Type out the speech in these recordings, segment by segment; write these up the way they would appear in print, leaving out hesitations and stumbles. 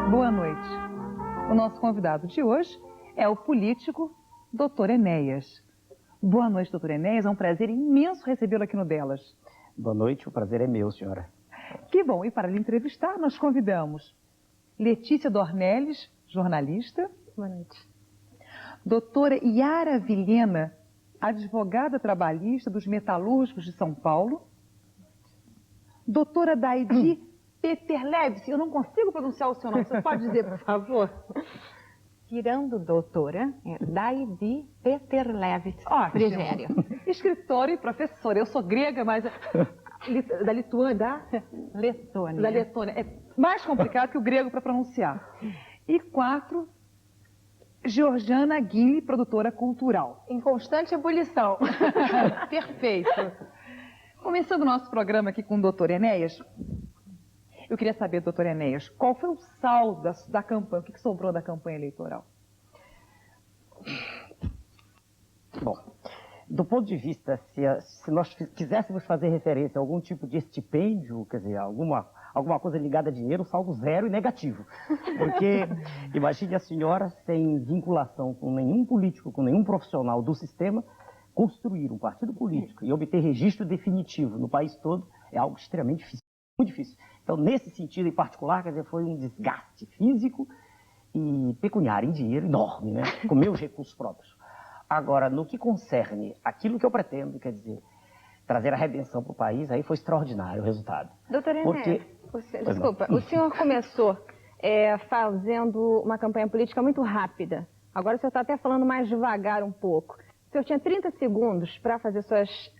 Boa noite. O nosso convidado de hoje é o político Dr. Enéas. Boa noite, Dr. Enéas. É um prazer imenso recebê-lo aqui no Delas. Boa noite, o prazer é meu, senhora. Que bom. E para lhe entrevistar, nós convidamos Letícia Dornelles, jornalista. Boa noite. Doutora Yara Vilhena, advogada trabalhista dos metalúrgicos de São Paulo. Doutora Daidi Peterlevski, eu não consigo pronunciar o seu nome, você pode dizer, por favor? Tirando doutora, é Daidi Peterlevski, Frigério. Escritora e professora. Eu sou grega, mas da Lituânia, da Letônia. É mais complicado que o grego para pronunciar. E 4, Georgiana Guille, produtora cultural. Em constante ebulição. Perfeito. Começando o nosso programa aqui com o Dr. Enéas, eu queria saber, doutor Enéas, qual foi o saldo da campanha, o que sobrou da campanha eleitoral? Bom, do ponto de vista, se nós quiséssemos fazer referência a algum tipo de estipêndio, quer dizer, alguma coisa ligada a dinheiro, saldo zero e negativo. Porque imagine a senhora sem vinculação com nenhum político, com nenhum profissional do sistema, construir um partido político e obter registro definitivo no país todo é algo extremamente difícil, muito difícil. Então, nesse sentido em particular, quer dizer, foi um desgaste físico e pecuniário, em dinheiro enorme, né? Com meus recursos próprios. Agora, no que concerne aquilo que eu pretendo, quer dizer, trazer a redenção para o país, aí foi extraordinário o resultado. Doutor Enéas, desculpa, o senhor começou fazendo uma campanha política muito rápida. Agora o senhor está até falando mais devagar um pouco. O senhor tinha 30 segundos para fazer suas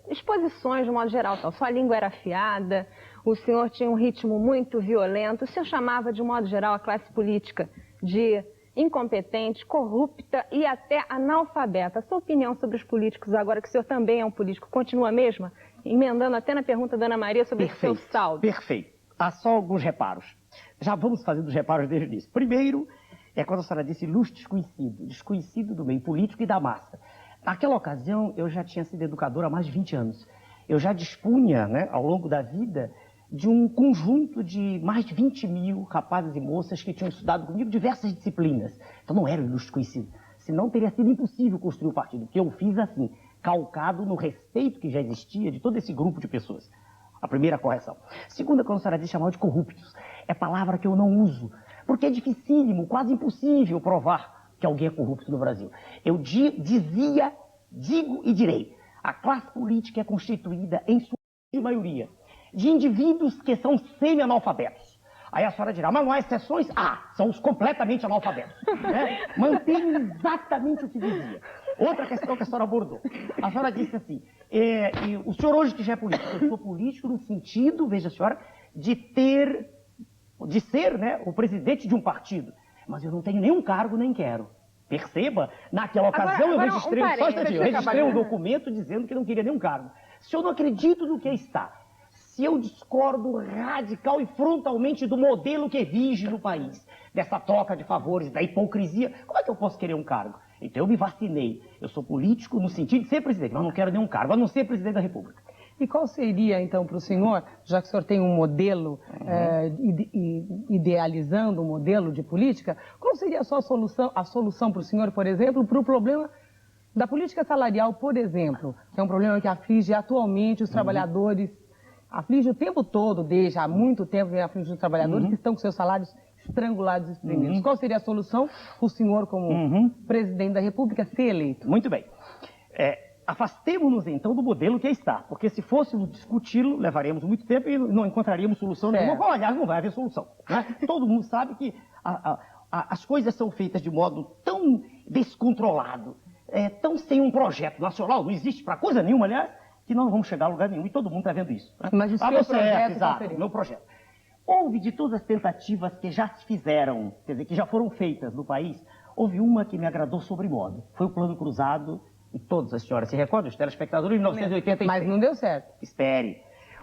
exposições de modo geral. Então, sua língua era afiada, o senhor tinha um ritmo muito violento, o senhor chamava de modo geral a classe política de incompetente, corrupta e até analfabeta. A sua opinião sobre os políticos agora, que o senhor também é um político, continua a mesma? Emendando até na pergunta da Ana Maria sobre o seu saldo. Perfeito. Há só alguns reparos. Já vamos fazendo os reparos desde o início. Primeiro, é quando a senhora disse ilustre desconhecido, desconhecido do meio político e da massa. Naquela ocasião, eu já tinha sido educador há mais de 20 anos. Eu já dispunha, né, ao longo da vida, de um conjunto de mais de 20 mil rapazes e moças que tinham estudado comigo diversas disciplinas. Então não era um ilustre desconhecido. Senão teria sido impossível construir o partido, porque eu fiz assim, calcado no respeito que já existia de todo esse grupo de pessoas. A primeira correção. Segunda, quando a senhora diz chamar de corruptos, é palavra que eu não uso, porque é dificílimo, quase impossível provar que alguém é corrupto no Brasil. Eu dizia, digo e direi, a classe política é constituída, em sua maioria, de indivíduos que são semi-analfabetos. Aí a senhora dirá, mas não há exceções? São os completamente analfabetos. Né? Mantenho exatamente o que dizia. Outra questão que a senhora abordou. A senhora disse assim, o senhor hoje que já é político, eu sou político no sentido, veja a senhora, de ser, né, o presidente de um partido. Mas eu não tenho nenhum cargo, nem quero. Perceba, naquela ocasião eu registrei um documento dizendo que não queria nenhum cargo. Se eu não acredito no que está, se eu discordo radical e frontalmente do modelo que vige no país, dessa troca de favores, da hipocrisia, como é que eu posso querer um cargo? Então eu me vacinei. Eu sou político no sentido de ser presidente, mas não quero nenhum cargo, a não ser presidente da República. E qual seria, então, para o senhor, já que o senhor tem um modelo, idealizando um modelo de política, qual seria a sua solução para o senhor, por exemplo, para o problema da política salarial, por exemplo, que é um problema que aflige atualmente os trabalhadores, aflige o tempo todo, desde há muito tempo, vem aflige os trabalhadores que estão com seus salários estrangulados e exprimidos. Qual seria a solução para o senhor, como presidente da República, ser eleito? Muito bem. Afastemo-nos, então, do modelo que está, porque se fôssemos discuti-lo, levaríamos muito tempo e não encontraríamos solução nenhuma. Aliás, não vai haver solução. Né? Todo mundo sabe que as coisas são feitas de modo tão descontrolado, tão sem um projeto nacional, não existe para coisa nenhuma, aliás, que não vamos chegar a lugar nenhum, e todo mundo está vendo isso. Né? Mas o seu projeto, exato, o meu projeto. Houve de todas as tentativas que já se fizeram, quer dizer, que já foram feitas no país, houve uma que me agradou sobremodo, foi o Plano Cruzado. E todas as senhoras se recordam, os telespectadores, em 1986. Mas não deu certo. Espere.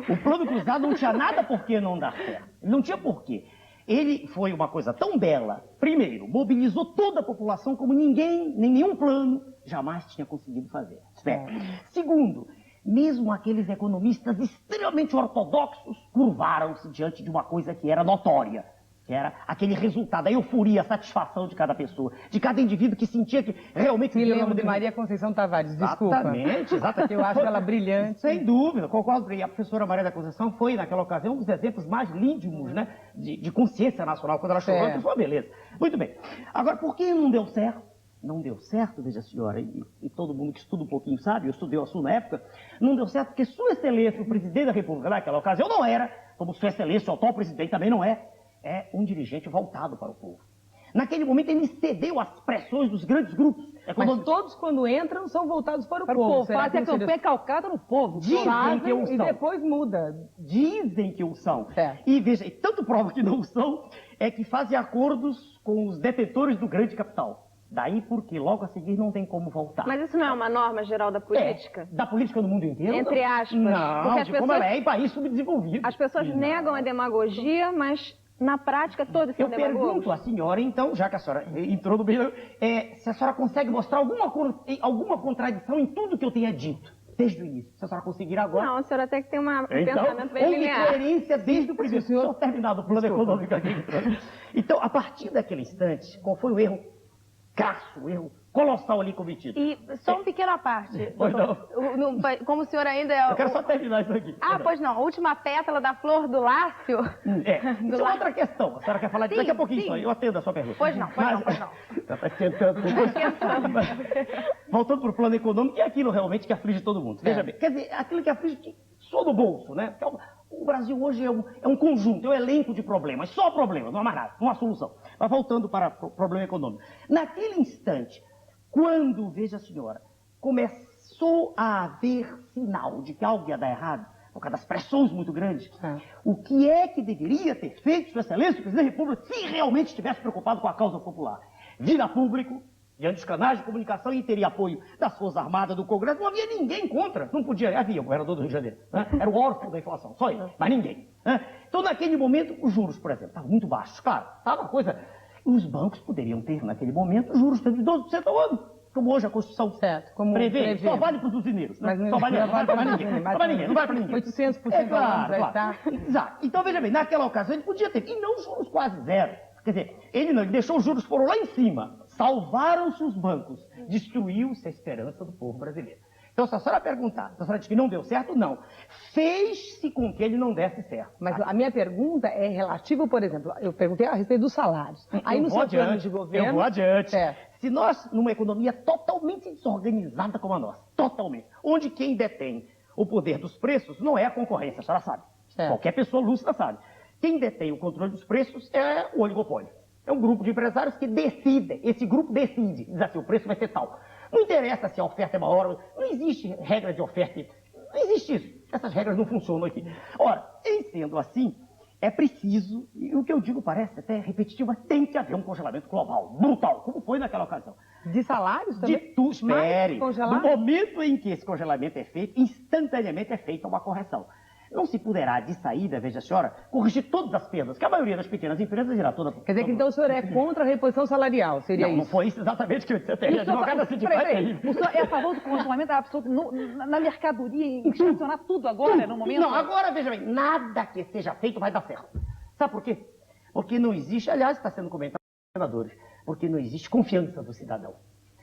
O Plano Cruzado não tinha nada por que não dar certo. Ele não tinha porquê. Ele foi uma coisa tão bela. Primeiro, mobilizou toda a população como ninguém, nem nenhum plano, jamais tinha conseguido fazer. Espere. Segundo, mesmo aqueles economistas extremamente ortodoxos curvaram-se diante de uma coisa que era notória. que era aquele resultado, a euforia, a satisfação de cada pessoa, de cada indivíduo que sentia que realmente... Me lembro de Maria Conceição Tavares, desculpa. Exatamente. Eu acho ela brilhante. Sem dúvida, concordo. E a professora Maria da Conceição foi, naquela ocasião, um dos exemplos mais líntimos, né, de consciência nacional, quando ela chorou, que foi uma beleza. Muito bem. Agora, por que não deu certo? Não deu certo, veja a senhora, e todo mundo que estuda um pouquinho sabe, eu estudei o assunto na época, não deu certo porque Sua Excelência, o presidente da República naquela ocasião, não era, como Sua Excelência, o atual presidente também não é um dirigente voltado para o povo. Naquele momento ele cedeu às pressões dos grandes grupos econômicos. Mas todos, quando entram, são voltados para o Para o povo. povo, Será fazem a que não seria- campanha calcada no povo. Dizem que o e são. depois muda. Dizem que o são. É. E veja, e tanto prova que não são, é que fazem acordos com os detentores do grande capital. Daí porque logo a seguir não tem como voltar. Mas isso não é uma norma geral da política? Da política no mundo inteiro? Entre não. aspas. Não, Porque as de como pessoas- ela é em país subdesenvolvido. As pessoas Não. negam a demagogia, mas na prática todos são Eu pergunto demagogos. à senhora, então, já que a senhora entrou no meio, se a senhora consegue mostrar alguma contradição em tudo que eu tenha dito, desde o início. Se a senhora conseguir agora... Não, a senhora tem que ter um Então, pensamento bem houve linear. coerência desde o primeiro. Só terminado o plano econômico aqui. Então, a partir daquele instante, qual foi o erro crasso, o erro colossal ali cometido? E só um pequeno à parte. Pois não. Como o senhor ainda é... Eu quero só terminar isso aqui. Ah, pois não. A última pétala da flor do Lácio. Isso é outra questão. A senhora quer falar disso? Sim, Daqui a pouquinho sim. só. Eu atendo a sua pergunta. Pois não, pois não, pois não. Já está esquentando. Voltando para o plano econômico, que é aquilo realmente que aflige todo mundo. Veja bem, quer dizer, aquilo que aflige que só no bolso, né? Porque o Brasil hoje é um conjunto, é um elenco de problemas, só problemas, não há mais nada, não há solução. Mas voltando para o problema econômico. Naquele instante, quando, veja a senhora, começou a haver sinal de que algo ia dar errado, por causa das pressões muito grandes, o que é que deveria ter feito Sua Excelência, o Presidente da República, se realmente estivesse preocupado com a causa popular? Vir a público, diante dos canais de comunicação, e teria apoio das Forças Armadas, do Congresso, não havia ninguém contra, não podia, havia o governador do Rio de Janeiro, né? Era o órfão da inflação, só ele, mas ninguém. Né? Então, naquele momento, os juros, por exemplo, estavam muito baixos, claro, estava uma coisa... Os bancos poderiam ter, naquele momento, juros de 12% ao ano. Como hoje a Constituição prevê, só vale para os usineiros. Né? Mas só vale, não vale para ninguém. Não vale para ninguém, não vale para ninguém. 800% ao ano já está. Exato. Então, veja bem, naquela ocasião ele podia ter, e não juros quase zero. Quer dizer, ele não, ele deixou os juros foram lá em cima. Salvaram-se os bancos. Destruiu-se a esperança do povo brasileiro. Então, se a senhora perguntar, se a senhora diz que não deu certo, não. Fez-se com que ele não desse certo. Mas a minha pergunta é relativa, por exemplo, eu perguntei a respeito dos salários. Aí no seu plano de governo... Eu vou adiante. É. Se nós, numa economia totalmente desorganizada como a nossa, totalmente, onde quem detém o poder dos preços não é a concorrência, a senhora sabe. É. Qualquer pessoa lúcida sabe. Quem detém o controle dos preços é o oligopólio. É um grupo de empresários que decidem, esse grupo decide, diz assim, o preço vai ser tal. Não interessa se a oferta é maior, não existe regra de oferta, não existe isso. Essas regras não funcionam aqui. Ora, em sendo assim, é preciso, e o que eu digo parece até repetitivo, mas tem que haver um congelamento global, brutal, como foi naquela ocasião. De salários De também? tudo, espere. Congelar? No momento em que esse congelamento é feito, instantaneamente é feita uma correção. Não se poderá, de saída, veja a senhora, corrigir todas as perdas, que a maioria das pequenas empresas irá toda... Quer dizer que então o senhor é contra a reposição salarial, seria Não, isso? não foi isso exatamente que eu disse. Até advogada sindical é terrível. O senhor é a favor do congelamento absoluto na mercadoria, em estacionar tudo agora, no momento? Não, agora, veja bem, nada que seja feito vai dar certo. Sabe por quê? Porque não existe, aliás, está sendo comentado pelos senadores, porque não existe confiança do cidadão.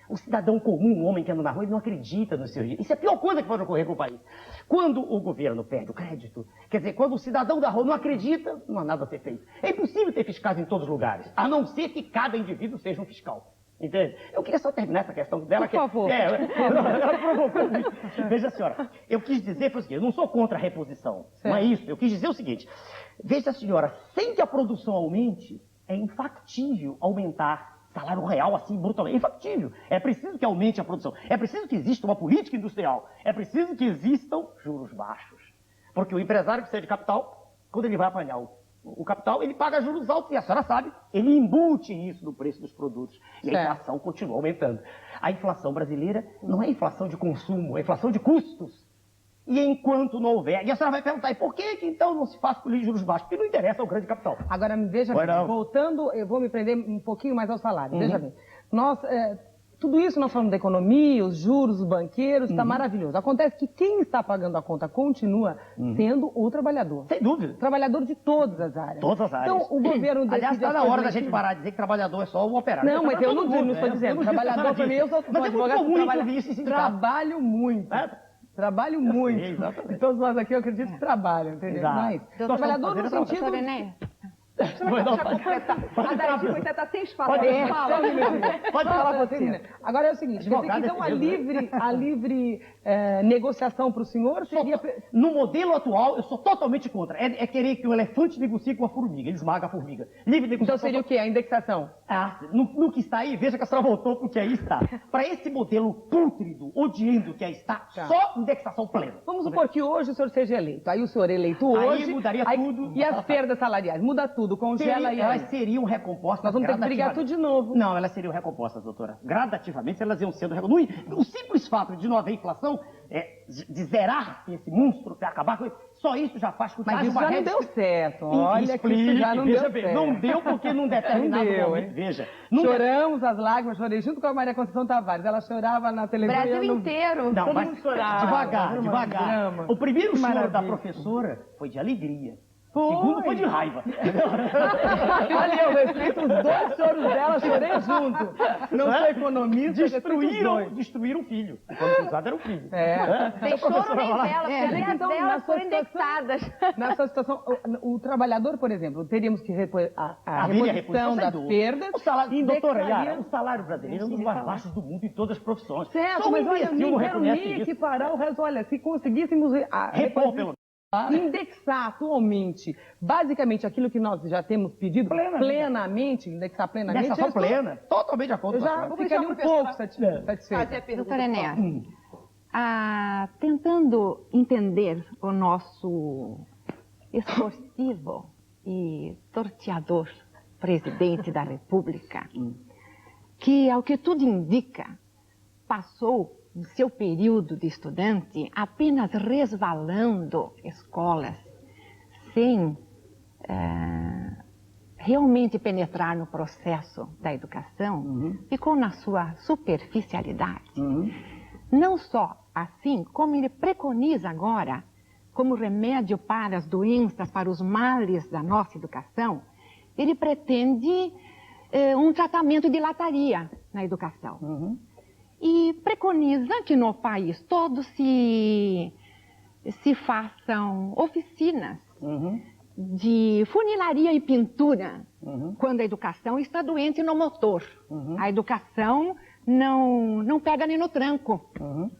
O cidadão comum, o homem que anda na rua, ele não acredita nos seus direitos. Isso é a pior coisa que pode ocorrer com o país. Quando o governo perde o crédito, quer dizer, quando o cidadão da rua não acredita, não há nada a ser feito. É impossível ter fiscais em todos os lugares, a não ser que cada indivíduo seja um fiscal. Entende? Eu queria só terminar essa questão dela. Por favor. Ela provocou muito. Veja, senhora, eu quis dizer foi o seguinte, eu não sou contra a reposição, não é isso. Eu quis dizer o seguinte, veja, senhora, sem que a produção aumente, é infactível aumentar salário real assim brutalmente. É infactível. É preciso que aumente a produção. É preciso que exista uma política industrial. É preciso que existam juros baixos. Porque o empresário que precisa de capital, quando ele vai apanhar o capital, ele paga juros altos e a senhora sabe, ele embute isso no preço dos produtos. E a inflação continua aumentando. A inflação brasileira não é inflação de consumo, é inflação de custos. E enquanto não houver... E a senhora vai perguntar, e por que então não se faz política de juros baixos? Porque não interessa ao grande capital. Agora, veja bem, voltando, eu vou me prender um pouquinho mais ao salário. Veja bem, nós Tudo isso nós falamos da economia, os juros, os banqueiros, está maravilhoso. Acontece que quem está pagando a conta continua sendo o trabalhador. Sem dúvida. Trabalhador de todas as áreas. Todas as áreas. Então, o governo decide... Aliás, está na hora da gente parar de dizer que trabalhador é só o operário. Não, mas eu não estou dizendo. Trabalhador, para mim, eu sou mas advogado é muito que comum ouvir isso em sindicato. trabalho muito. Trabalho muito. sei, exatamente. Todos nós aqui, eu acredito que trabalham, entendeu? Exato. Mas, Nós trabalhador estamos no fazendo sentido... Doutora Enéia, Deixa eu completar. A Daí foi tentar sem falar. Pode falar você. Agora é o seguinte, quer dizer que, então a livre negociação para o senhor seria... No modelo atual, eu sou totalmente contra. É querer que o elefante negocie com a formiga, ele esmaga a formiga. Livre negociação. Então seria o quê? A indexação? No que está aí, veja que a senhora voltou para o que aí está. Para esse modelo pútrido, odiando que aí está, só indexação plena. Vamos supor que hoje o senhor seja eleito. Aí o senhor é eleito Aí hoje... mudaria tudo. E as perdas salariais? Muda tudo, congela e... Elas seriam recompostas. Nós vamos ter que brigar tudo de novo. Não, elas seriam recompostas, doutora. Gradativamente, elas iam sendo recompostas. O simples fato de não haver inflação, de zerar-se esse monstro, de acabar com ele, só isso já faz com que Mas haja isso uma já não deu certo. Olha que isso já não veja deu bem, certo. não deu porque num determinado Não deu, momento, hein? veja. Choramos as lágrimas, chorei junto com a Maria Conceição Tavares. Ela chorava na televisão. Brasil e eu não- inteiro. Não, Todo mas mundo chorava, devagar, era um devagar. drama. O primeiro Que choro da maravilha. professora foi de alegria. Foi. O segundo foi de raiva. Olha, eu respeito os dois choros dela, chorei junto. Não sou economista, respeito os dois. Destruíram o filho. Quando cruzado era o filho. Tem choro nem vela, porque Quer dizer que, as então, na velas sua foram indexadas. Nessa situação, o trabalhador, por exemplo, teríamos que repor a Haveria reposição das sem dúvida. perdas. O salário, doutora indexaria- Yara, o salário brasileiro é um dos mais baixos do mundo em todas as profissões. Certo, Só um mas olha, imbecil não nem quero reconhece nem isso. equiparar o resto. Olha, se conseguíssemos Repor, pelo indexar atualmente, basicamente, aquilo que nós já temos pedido, plenamente, indexar plenamente, Indexação eu estou- plena. Totalmente de acordo eu com a já senhora. ficaria um pouco satisfeita. Fazer a pergunta. doutora Enéia, tentando entender o nosso extorsivo e torteador presidente da República, que, ao que tudo indica, passou o seu período de estudante apenas resvalando escolas, sem realmente penetrar no processo da educação, ficou na sua superficialidade. Não só assim, como ele preconiza agora, como remédio para as doenças, para os males da nossa educação, ele pretende um tratamento de lataria na educação. E preconiza que no país todo se façam oficinas de funilaria e pintura, quando a educação está doente no motor. A educação não pega nem no tranco.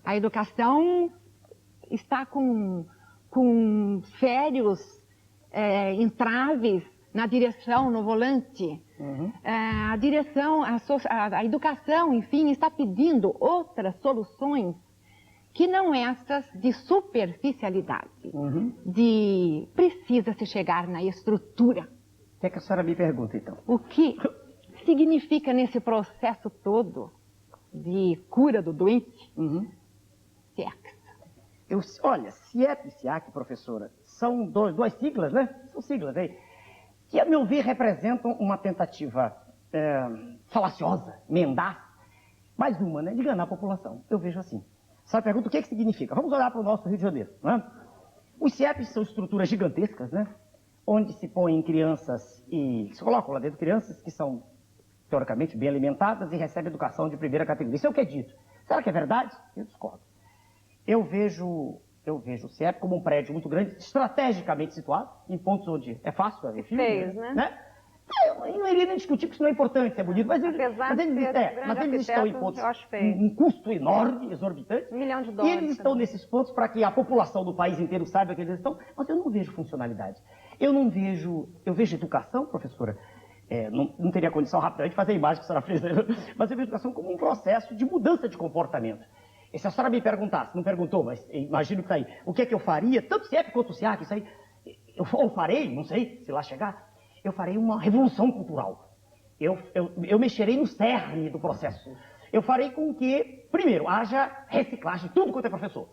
A educação está com sérios entraves na direção, no volante. A direção, a educação, enfim, está pedindo outras soluções que não essas de superficialidade, de precisa-se chegar na estrutura. O que é que a senhora me pergunta, então? O que significa nesse processo todo de cura do doente? CIEPS. Olha, CIEP e SIAC, professora, são duas siglas, né? São siglas aí, que, a meu ver, representam uma tentativa falaciosa, mendaz, mais uma, né? De enganar a população. Eu vejo assim. Sabe, pergunta o que significa? Vamos olhar para o nosso Rio de Janeiro, né? Os CIEPs são estruturas gigantescas, né? Onde se põem crianças e se colocam lá dentro crianças que são, teoricamente, bem alimentadas e recebem educação de primeira categoria. Isso é o que é dito. Será que é verdade? Eu discordo. Eu vejo o CIEP como um prédio muito grande, estrategicamente situado, em pontos onde é fácil haver filho. Feios, né? Eu não iria nem discutir que isso não é importante, é bonito, mas Apesar de eles, ser grande mas eles estão em arquiteto, pontos eu acho feio. um custo enorme, exorbitante. $1 milhão. E eles estão nesses pontos para que a população do país inteiro saiba que eles estão, mas eu não vejo funcionalidade. Eu vejo educação, professora, não teria condição rapidamente de fazer a imagem que a senhora fez, né? Mas eu vejo educação como um processo de mudança de comportamento. E se a senhora me perguntasse, não perguntou, mas imagino que está aí, o que é que eu faria, tanto CIEP quanto o SIAC, isso aí, eu farei, não sei, se lá chegar, eu farei uma revolução cultural. Eu mexerei no cerne do processo. Eu farei com que, primeiro, haja reciclagem, tudo quanto é professor.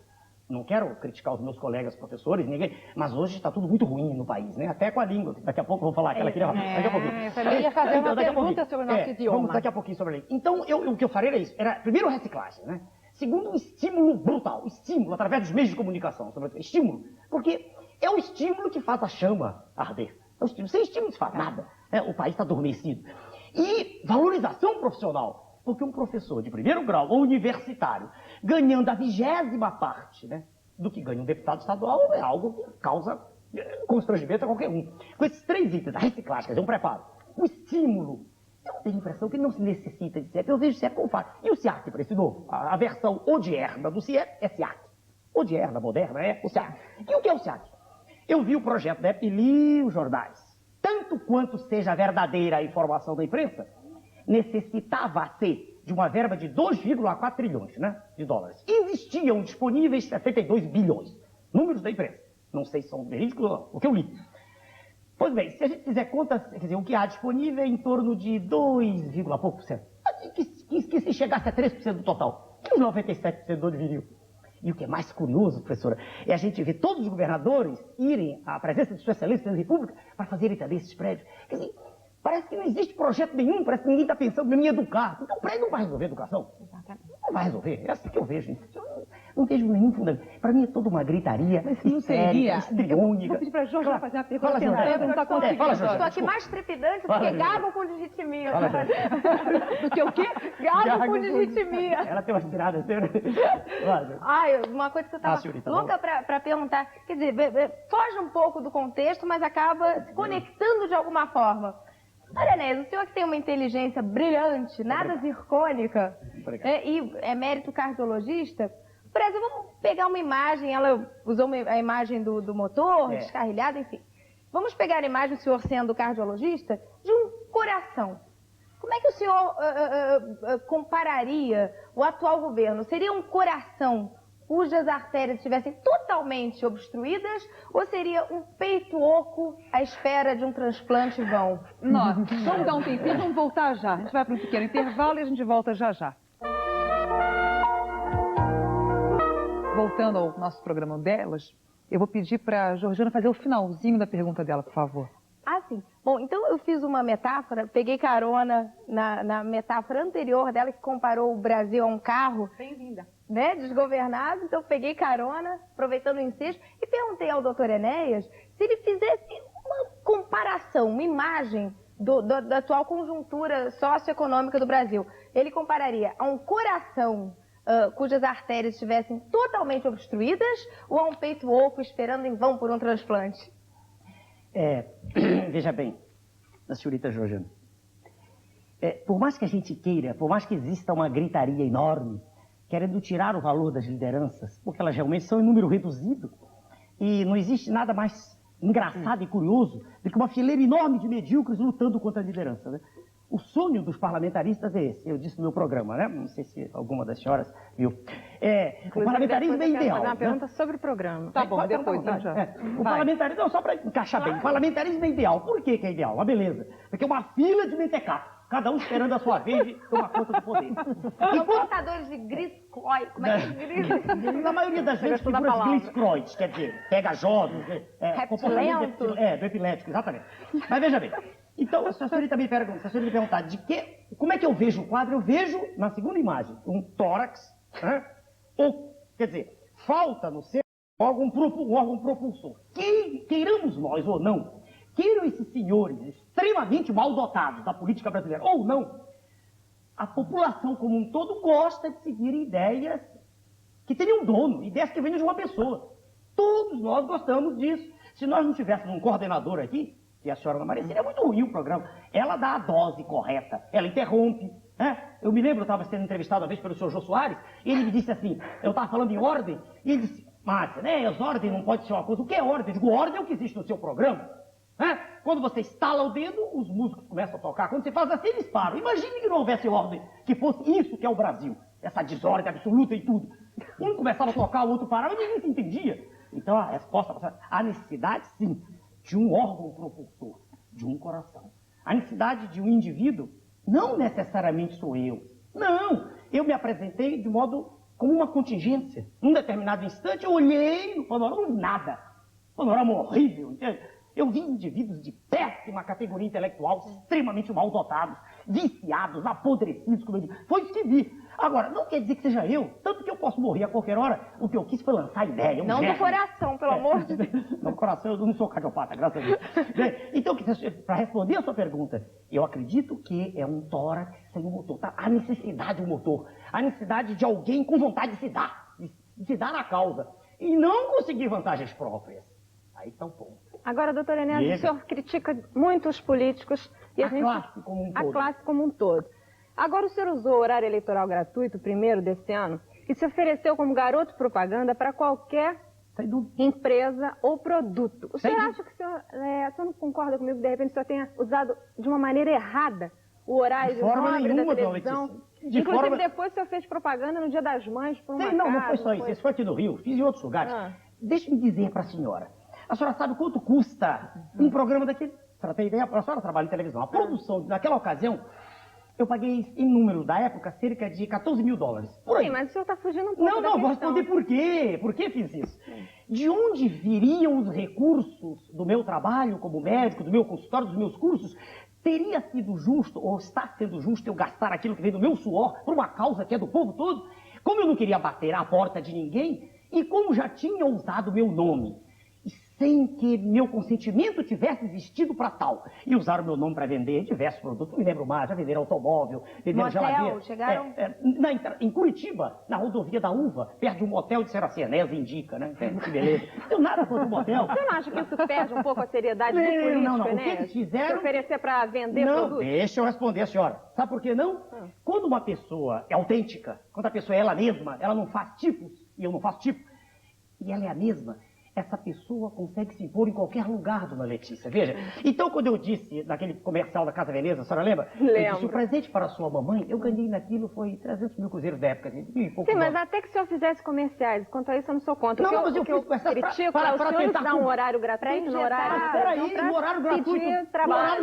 Não quero criticar os meus colegas professores, ninguém, mas hoje está tudo muito ruim no país, né? Até com a língua. Daqui a pouco eu vou falar aquela que daqui a pouquinho. Eu também ia fazer uma pergunta sobre o nosso idioma. Vamos daqui a pouquinho sobre a língua. Então, o que eu farei era isso. Era, primeiro, reciclagem, né? Segundo, um estímulo brutal. Estímulo, através dos meios de comunicação. Estímulo. Porque é o estímulo que faz a chama arder. É o estímulo. Sem estímulo não se faz nada. O país está adormecido. E valorização profissional. Porque um professor de primeiro grau ou universitário ganhando a 20ª parte, né, do que ganha um deputado estadual é algo que causa constrangimento a qualquer um. Com esses 3 itens, a reciclagem, quer dizer, um preparo, o estímulo, eu tenho a impressão que não se necessita de CIEP, eu vejo CIEP como fácil. E o SIAC para esse novo? A versão odierna do CIEP é SIAC. Odierna, moderna, é o SIAC. E o que é o SIAC? Eu vi o projeto da EP e li os jornais. Tanto quanto seja verdadeira a informação da imprensa, necessitava-se de uma verba de 2,4 trilhões, né, de dólares. Existiam disponíveis 72 bilhões. Números da imprensa. Não sei se são verídicos ou o que eu li. Pois bem, se a gente fizer contas, quer dizer, o que há disponível é em torno de 2, pouco por cento. Que se chegasse a 3% do total, que os 97% de onde viriam? E o que é mais curioso, professora, é a gente ver todos os governadores irem à presença de Sua Excelência da República para fazerem também esses prédios. Quer dizer, parece que não existe projeto nenhum, parece que ninguém está pensando em educar. Então o prédio não vai resolver a educação. Não vai resolver. É assim que eu vejo. Eu não vejo nenhum fundamento. Para mim é toda uma gritaria. Mas não seria. Histriônica. Vou pedir para a Jorge fazer uma pergunta. Fala, Jorge. Não está conseguindo. Fala, Jorge. Estou aqui mais trepidante do que gago com digitimia. Do que o quê? Gago com digitimia. Ela tem umas tiradas. Ai, uma coisa que eu estava senhorita, louca para perguntar. Quer dizer, foge um pouco do contexto, mas acaba se conectando de alguma forma. Doutor Enéas, o senhor que tem uma inteligência brilhante, nada zircônica, e é mérito cardiologista, por exemplo, vamos pegar uma imagem, ela usou a imagem do motor, descarrilhado, enfim. Vamos pegar a imagem, o senhor sendo cardiologista, de um coração. Como é que o senhor compararia o atual governo? Seria um coração cujas artérias estivessem totalmente obstruídas, ou seria um peito oco à espera de um transplante vão? Vamos dar um tempinho, vamos voltar já. A gente vai para um pequeno intervalo e a gente volta já já. Voltando ao nosso programa delas, eu vou pedir para a Georgiana fazer o finalzinho da pergunta dela, por favor. Ah, sim. Bom, então eu fiz uma metáfora, peguei carona na metáfora anterior dela, que comparou o Brasil a um carro. Bem-vinda. Né, desgovernado, então peguei carona, aproveitando o ensejo, e perguntei ao doutor Enéas se ele fizesse uma comparação, uma imagem da atual conjuntura socioeconômica do Brasil. Ele compararia a um coração cujas artérias estivessem totalmente obstruídas ou a um peito oco esperando em vão por um transplante? Veja bem, a senhorita Georgiana, por mais que a gente queira, por mais que exista uma gritaria enorme, querendo tirar o valor das lideranças, porque elas realmente são em número reduzido, e não existe nada mais engraçado e curioso do que uma fileira enorme de medíocres lutando contra a liderança, né? O sonho dos parlamentaristas é esse, eu disse no meu programa, né? Não sei se alguma das senhoras viu. O parlamentarismo é ideal. Fazer uma pergunta né? sobre o programa. Tá bom, depois então, já. O parlamentarismo, não, só para encaixar bem, o parlamentarismo é ideal. Por que é ideal? Uma beleza. Porque é uma fila de mentecato. Cada um esperando a sua vez de tomar conta do poder. São portadores de gliscóide. Como é que é? Na maioria das vezes, figuras gliscroides, quer dizer, pega jovens, comportamento do epilético, exatamente. Mas veja bem, então, se a senhorita me perguntar como é que eu vejo o quadro, eu vejo, na segunda imagem, um tórax, ou, quer dizer, falta no ser um órgão propulsor. Queiramos nós ou não, queiram esses senhores extremamente mal dotados da política brasileira, ou não, a população como um todo gosta de seguir ideias que tenham dono, ideias que venham de uma pessoa. Todos nós gostamos disso. Se nós não tivéssemos um coordenador aqui, que é a senhora Ana Maria, seria muito ruim o programa. Ela dá a dose correta, ela interrompe. Eu me lembro, eu estava sendo entrevistado uma vez pelo senhor Jô Soares, e ele me disse assim, eu estava falando em ordem, e ele disse, Márcia, né, as ordens não pode ser uma coisa. O que é ordem? Eu digo, ordem é o que existe no seu programa. Quando você estala o dedo, os músicos começam a tocar. Quando você faz assim, eles param. Imagine que não houvesse ordem, que fosse isso que é o Brasil. Essa desordem absoluta em tudo. Um começava a tocar, o outro parava, e ninguém se entendia. Então a resposta, a necessidade, sim, de um órgão propulsor, de um coração. A necessidade de um indivíduo, não necessariamente sou eu. Não, eu me apresentei de modo como uma contingência. Num determinado instante, eu olhei no panorama, não vi nada. Panorama horrível, entende? Eu vi indivíduos de péssima categoria intelectual, extremamente mal dotados, viciados, apodrecidos, como eu digo. Foi isso que vi. Agora, não quer dizer que seja eu, tanto que eu posso morrer a qualquer hora. O que eu quis foi lançar ideia. Não do coração, pelo amor de Deus. Não, do coração, eu não sou cardiopata, graças a Deus. Então, para responder a sua pergunta, eu acredito que é um tórax sem um motor. Tá? A necessidade do motor, a necessidade de alguém com vontade de se dar na causa, e não conseguir vantagens próprias. Aí está o ponto. Agora, doutor Enéas, o senhor critica muito os políticos e a classe como um todo. A classe como um todo. Agora, o senhor usou o horário eleitoral gratuito, primeiro desse ano, e se ofereceu como garoto propaganda para qualquer empresa ou produto. O senhor acha que o senhor não concorda comigo que, de repente, o senhor tenha usado de uma maneira errada o horário de nobre da televisão? Inclusive, depois o senhor fez propaganda no Dia das Mães por uma casa. Não foi só isso. Isso foi aqui no Rio. Fiz em outros lugares. Deixe-me dizer para a senhora sabe quanto custa um programa daquele? A senhora tem ideia? A senhora trabalha em televisão. A produção, naquela ocasião, eu paguei, em números da época, cerca de 14 mil dólares. Por aí. Sim, mas o senhor está fugindo um pouco Não, vou responder por quê. Por que fiz isso? De onde viriam os recursos do meu trabalho como médico, do meu consultório, dos meus cursos? Teria sido justo, ou está sendo justo, eu gastar aquilo que vem do meu suor por uma causa que é do povo todo? Como eu não queria bater à porta de ninguém, e como já tinha usado meu nome, sem que meu consentimento tivesse existido para tal, e usaram meu nome para vender diversos produtos, não me lembro mais, já venderam automóvel, venderam geladeira. Chegaram... em Curitiba, na rodovia da Uva, perto de um motel, disseram assim, Enéas indica, né? Que beleza. Eu nada contra o motel. Você não acha que isso perde um pouco a seriedade do político, não. Enéas? O que eles fizeram... Se oferecer para vender produtos? Não, deixa eu responder a senhora. Sabe por que não? Quando uma pessoa é autêntica, quando a pessoa é ela mesma, ela não faz tipos, e eu não faço tipo, e ela é a mesma, essa pessoa consegue se impor em qualquer lugar, dona Letícia. Veja, então quando eu disse naquele comercial da Casa Veneza, a senhora lembra? Lembro. Eu disse, o presente para a sua mamãe, eu ganhei naquilo, foi 300 mil cruzeiros da época. Sim, mas até que o senhor fizesse comerciais, quanto a isso eu não sou contra. Não, mas eu critico é o senhor dar um horário gratuito no horário... Peraí, no horário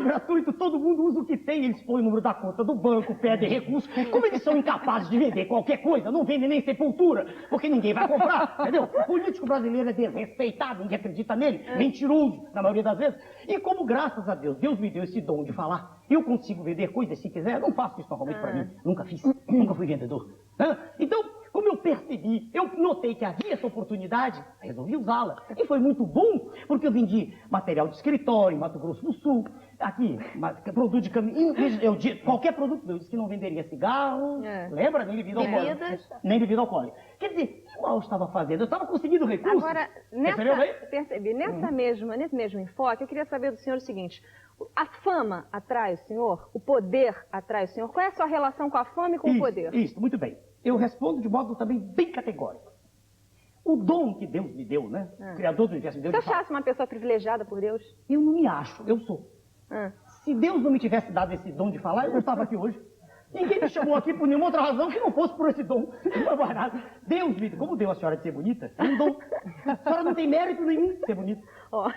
gratuito, todo mundo usa o que tem, eles põem o número da conta do banco, pedem recursos. Como eles são incapazes de vender qualquer coisa, não vendem nem sepultura, porque ninguém vai comprar, entendeu? O político brasileiro é desrespeitado, ninguém acredita nele, mentiroso, na maioria das vezes. E como, graças a Deus, Deus me deu esse dom de falar, eu consigo vender coisas se quiser, eu não faço isso normalmente para mim, nunca fiz, nunca fui vendedor. Então, como eu percebi, eu notei que havia essa oportunidade, resolvi usá-la. E foi muito bom, porque eu vendi material de escritório em Mato Grosso do Sul, aqui, produto de caminhão, qualquer produto, eu disse que não venderia cigarro, lembra? Nem bebida alcoólica. Nem bebida alcoólica. Quer dizer, igual eu estava fazendo, eu estava conseguindo recursos. Agora, nesse mesmo enfoque, eu queria saber do senhor o seguinte, a fama atrai o senhor? O poder atrai o senhor? Qual é a sua relação com a fama e com o poder? Isso, muito bem. Eu respondo de modo também bem categórico. O dom que Deus me deu, né? O Criador do Universo me deu. Você achasse uma pessoa privilegiada por Deus? Eu não me acho, eu sou. Se Deus não me tivesse dado esse dom de falar, eu não estava aqui hoje. Ninguém me chamou aqui por nenhuma outra razão que não fosse por esse dom. Não é nada. Deus me deu. Como deu a senhora de ser bonita? É um dom. A senhora não tem mérito nenhum de ser bonita.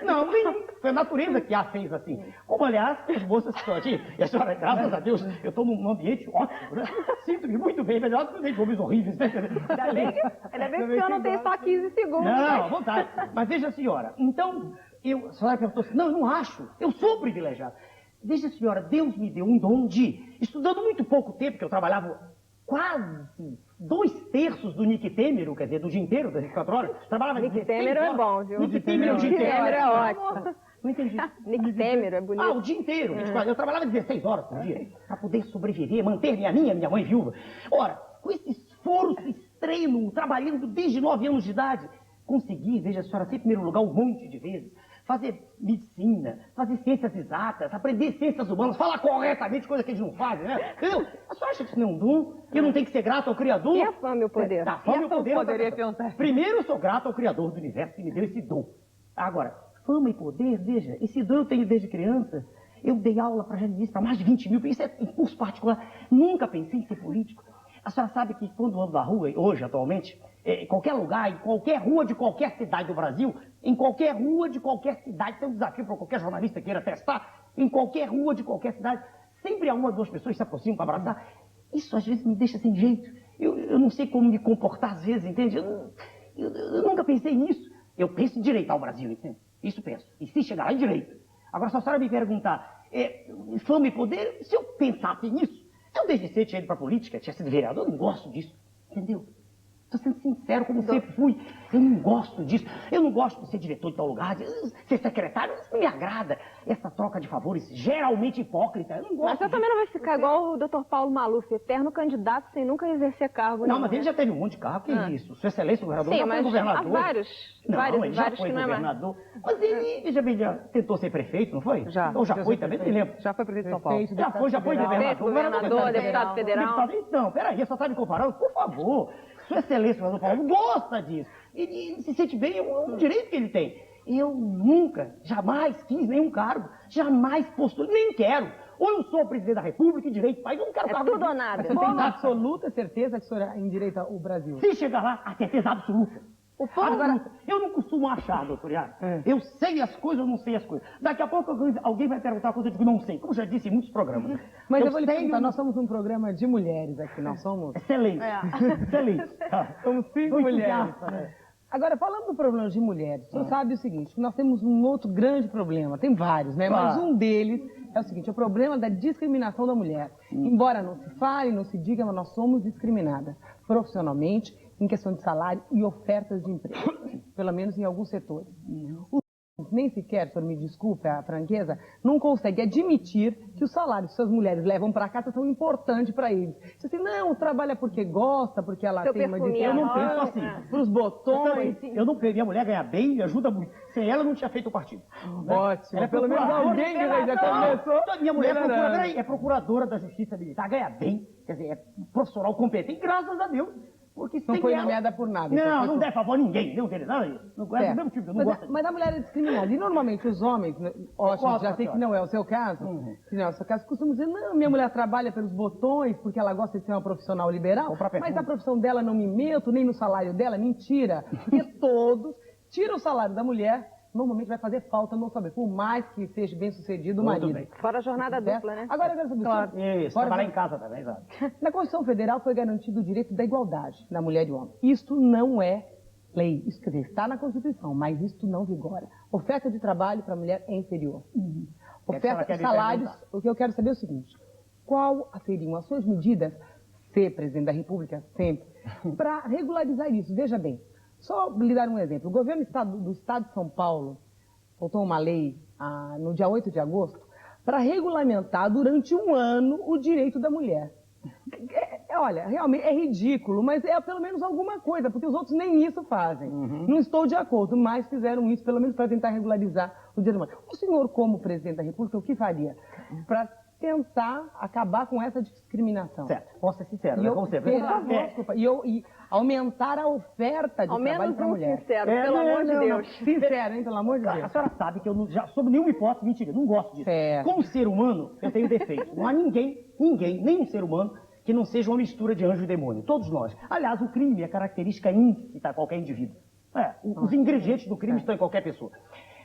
Não, nenhum. Foi a natureza que a fez assim. Como, aliás, as moças que estão aqui, e a senhora, graças a Deus, eu estou num ambiente ótimo, né? Sinto-me muito bem, melhor do que de homens horríveis. Né? Ainda bem que o senhor não tem só 15 segundos. Não, à vontade. Mas veja a senhora, então, a senhora perguntou assim, não, eu não acho, eu sou privilegiado. Veja, senhora, Deus me deu um dom de, estudando muito pouco tempo, que eu trabalhava quase 2/3 do Nick Temer, quer dizer, do dia inteiro, das 24 horas. Trabalhava Nick Temer é bom, viu? Nick Temer é o dia inteiro. Nick Temer é ótimo. Não entendi. Nick Temer é bonito. O dia inteiro. Eu trabalhava 16 horas por dia, para poder sobreviver, manter minha mãe viúva. Ora, com esse esforço extremo, trabalhando desde 9 anos de idade, consegui, veja a senhora, ser em primeiro lugar um monte de vezes. Fazer medicina, fazer ciências exatas, aprender ciências humanas, falar corretamente, coisa que eles não fazem, né? Entendeu? A senhora acha que isso não é um dom? Eu não tenho que ser grato ao Criador? E a fama e o poder? A fama e o poder. Poderia perguntar. Primeiro, eu sou grato ao Criador do Universo que me deu esse dom. Agora, fama e poder, veja, esse dom eu tenho desde criança. Eu dei aula para jornalistas, para mais de 20 mil, isso é em curso particular. Nunca pensei em ser político. A senhora sabe que quando ando na rua, hoje, atualmente, em qualquer lugar, em qualquer rua de qualquer cidade do Brasil, em qualquer rua de qualquer cidade, tem um desafio para qualquer jornalista queira testar, em qualquer rua de qualquer cidade, sempre há 1 ou 2 pessoas que se aproximam para abraçar. Isso às vezes me deixa sem jeito. Eu não sei como me comportar às vezes, entende? Eu nunca pensei nisso. Eu penso em direitar o Brasil, entende? Isso penso. E se chegar lá, em direito. Agora, se a senhora me perguntar, fama e poder, se eu pensasse nisso, eu desde cedo tinha ido pra política, tinha sido vereador, eu não gosto disso, entendeu? Estou sendo sincero, como sempre fui. Eu não gosto disso. Eu não gosto de ser diretor de tal lugar, de ser secretário. Isso não me agrada. Essa troca de favores, geralmente hipócrita. Eu não gosto. Mas você também não vai ficar igual o Dr. Paulo Maluf, eterno candidato sem nunca exercer cargo. Não, mas ele já teve um monte de cargo. Que isso? Sua Excelência, o governador, Sim, já foi mas governador. há vários Ele já foi que não é mais. governador. Mas ele, veja bem, já tentou ser prefeito, não foi? Já. Então já foi também, não me lembro. Já foi prefeito de São Paulo. Prefeito, Já foi Governador, deputado federal. Então, peraí, só está me comparando? Por favor. Sua Excelência, o Paulo, gosta disso. Ele se sente bem, é um direito que ele tem. Eu nunca, jamais quis nenhum cargo, jamais postulei, nem quero. Ou eu sou presidente da República e direito do país, eu não quero É cargo. tudo ou nada. Você tem absoluta certeza que o senhor endireita o Brasil? Se chegar lá, a certeza absoluta. Agora, eu não costumo achar, doutor Iago. Eu sei as coisas, eu não sei as coisas. Daqui a pouco alguém vai perguntar uma coisa, eu digo, não sei. Como já disse em muitos programas. Mas eu vou lhe perguntar, nós somos um programa de mulheres aqui, nós somos... Excelente, excelente. Somos 5 Muito mulheres. entusiasta. Agora, falando do problema de mulheres, o senhor sabe o seguinte, que nós temos um outro grande problema, tem vários, né? Mas um deles é o seguinte, é o problema da discriminação da mulher. Embora não se fale, não se diga, mas nós somos discriminadas profissionalmente, em questão de salário e ofertas de emprego, pelo menos em alguns setores. Nem sequer, o senhor me desculpe a franqueza, não consegue admitir que os salários que suas mulheres levam para casa são importantes para eles. Você diz assim, não, trabalha porque gosta, porque ela Seu tem uma perfume, Eu não Ah, penso assim. para os botões. Eu não minha mulher ganha bem, me ajuda muito. Sem ela, eu não tinha feito o partido. Né? Ótimo, Ela é pelo menos procuradora. alguém que já começou. Minha mulher melhorando. é procuradora da Justiça Militar, ganha bem, quer dizer, é profissional competente, graças a Deus. Porque Não sem foi ela... nomeada por nada. então Não, foi não por- deve favor a ninguém, não dele, nada disso. Não é do mesmo tipo, eu não gosto. Mas a mulher é discriminada. E normalmente os homens, né, ótimo, Gosto, já sei que não é o seu caso, que não é o seu caso, costumam dizer, não, minha mulher trabalha pelos botões porque ela gosta de ser uma profissional liberal, Comprar perfume. mas a profissão dela não me meto, nem no salário dela, mentira. Porque todos tiram o salário da mulher, normalmente vai fazer falta no saber, por mais que seja bem sucedido o Tudo marido. bem. Fora a jornada Certo? dupla, né? Agora eu quero saber, Claro, isso, fora trabalhar de- em casa também, exato. na Constituição Federal foi garantido o direito da igualdade da mulher e do homem. Isto não é lei. Isso quer dizer, está na Constituição, mas isto não vigora. Oferta de trabalho para a mulher é inferior. que a senhora Oferta quer de me salários, perguntar? o que eu quero saber é o seguinte, qual seriam as suas medidas, ser presidente da República sempre, para regularizar isso? Veja bem, só lhe dar um exemplo. O governo do Estado de São Paulo votou uma lei no dia 8 de agosto para regulamentar durante um ano o direito da mulher. Olha, realmente é ridículo, mas é pelo menos alguma coisa, porque os outros nem isso fazem. Não estou de acordo, mas fizeram isso pelo menos para tentar regularizar o direito da mulher. O senhor, como presidente da República, o que faria para tentar acabar com essa discriminação? Certo, posso ser sincero, E, né? eu, Como sempre. por favor, desculpa, e aumentar a oferta de Ao trabalho menos para a um mulher. sincero, pelo amor de Deus. Sincero, hein, pelo amor de A Deus. senhora sabe que eu não, já, sob nenhuma hipótese, mentira, eu não gosto disso. Certo. Como ser humano, eu tenho defeitos. Não há ninguém, nenhum ser humano que não seja uma mistura de anjo e demônio. Todos nós. Aliás, o crime é característica íncita a qualquer indivíduo. Os ingredientes do crime estão em qualquer pessoa.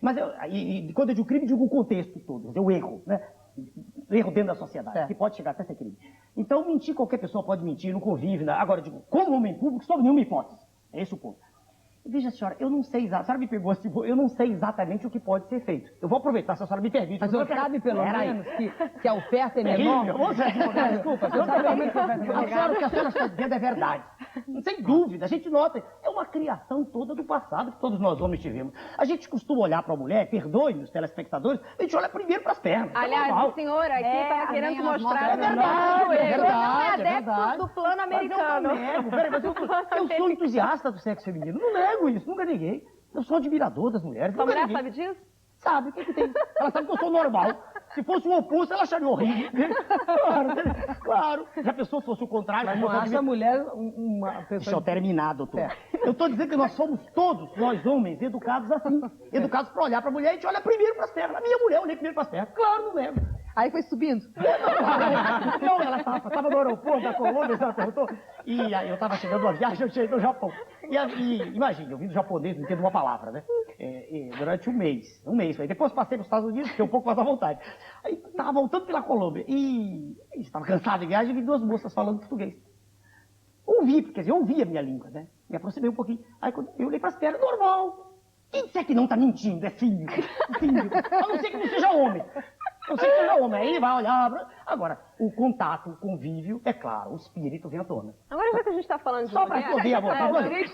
Mas quando eu digo crime, digo o contexto todo, o erro, né? Erro dentro da sociedade, que pode chegar até ser crime. Então, mentir, qualquer pessoa pode mentir, não convive. Né? Agora, eu digo, como homem público, sob nenhuma hipótese. É esse o ponto. Veja, senhora, eu não sei exatamente, a senhora me pegou assim, eu não sei exatamente o que pode ser feito. Eu vou aproveitar, se a senhora me permite. Mas o senhor sabe, pelo menos, que a oferta é menor? Desculpa, o senhor sabe pelo menos que a oferta é menor? O que a senhora está dizendo é verdade. Sem dúvida, a gente nota, é uma criação toda do passado que todos nós homens tivemos. A gente costuma olhar para a mulher, perdoe-me os telespectadores, a gente olha primeiro para as pernas. isso é Aliás, normal. o senhor aqui estava querendo mostrar... É verdade, é verdade, Não é é adepto verdade. do plano Mas americano. eu não nego, peraí, mas eu sou entusiasta do sexo feminino, não nego isso, nunca neguei. Eu sou admirador das mulheres. Sua nunca mulher neguei. sabe disso? Sabe, o que tem? Ela sabe que eu sou normal. Se fosse o oposto, ela acharia horrível. Claro. Já pensou se fosse o contrário? Mas se não fosse acha a mulher uma Deixa pessoa... eu terminar, doutor. Eu estou dizendo que nós somos todos, nós homens, educados assim. Educados para olhar para a mulher, a gente olha primeiro para as pernas. A minha mulher, eu olhei primeiro para as pernas. Claro, não lembro. Aí foi subindo. Não, ela estava no aeroporto da Colômbia, ela perguntou. E aí eu estava chegando uma viagem, eu cheguei no Japão. E imagina, eu vim do japonês, não entendo uma palavra, né? Durante um mês. Aí depois passei para os Estados Unidos, fiquei um pouco mais à vontade. Aí estava voltando pela Colômbia e estava cansado de viagem e vi duas moças falando português. ouvi, quer dizer, eu ouvi a minha língua, né? Me aproximei um pouquinho. Aí quando eu olhei para as pernas, normal. Quem disser que não tá mentindo, é filho. A não ser que não seja homem. A não ser que seja homem. Aí vai olhar. Agora, o contato, o convívio, é claro, o espírito vem à tona. Agora já que a gente está falando de Só para mulher... responder a voz. Eu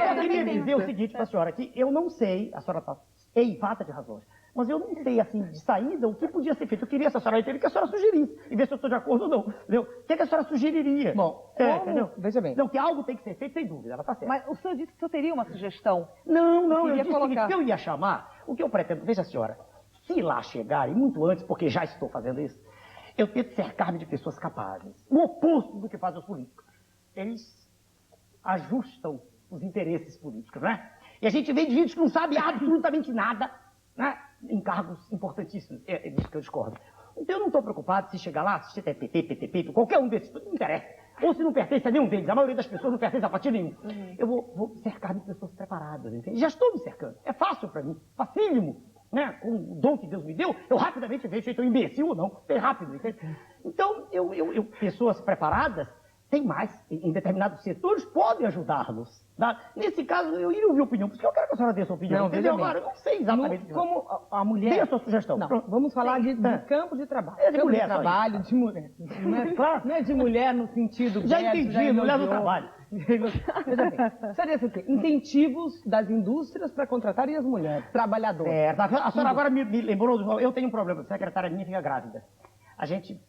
só queria Não, dizer o seguinte para a senhora, que eu não sei, a senhora está enfata de razões, mas eu não sei, assim, de saída, o que podia ser feito. Eu queria, se a senhora entender, que a senhora sugerisse, e ver se eu estou de acordo ou não. Entendeu? O que, é que a senhora sugeriria? Bom, entendeu? veja bem. Não, que algo tem que ser feito, sem dúvida, ela está certa. Mas o senhor disse que o senhor teria uma sugestão. Não, eu queria disse o seguinte, colocar. que eu ia chamar, o que eu pretendo, veja, senhora, se lá chegar, e muito antes, porque já estou fazendo isso, eu tento cercar-me de pessoas capazes. O oposto do que fazem os políticos. Eles ajustam os interesses políticos, né? E a gente vê indivíduos que não sabem absolutamente nada, né? Em cargos importantíssimos. É disso que eu discordo. Então eu não estou preocupado se chegar lá, se é PT, PTP, qualquer um desses, não interessa. Ou se não pertence a nenhum deles, a maioria das pessoas não pertence a partido nenhum. Eu vou cercar-me de pessoas preparadas, entende? Já estou me cercando. É fácil para mim, facílimo. Né? Com o dom que Deus me deu, eu rapidamente vejo se eu estou imbecil ou não. É rápido, entende? Então, pessoas preparadas, tem mais, em determinados setores, podem ajudar-nos. Tá? Nesse caso, eu iria ouvir opinião, porque eu quero que a senhora dê a sua opinião. Não, Entendeu? veja bem. Agora, eu não sei exatamente. Como a mulher... Tem a sua sugestão. Não, Pronto. vamos falar de campo de trabalho. É de campo mulher, de só trabalho, de mulher. Não é, Claro. não é de mulher no sentido... Já Beto, entendi, mulher do elogiou. trabalho. Veja bem, seria assim, o quê? Incentivos das indústrias para contratarem as mulheres, trabalhadoras. Certo. A senhora agora me lembrou, eu tenho um problema, a secretária minha fica grávida. A gente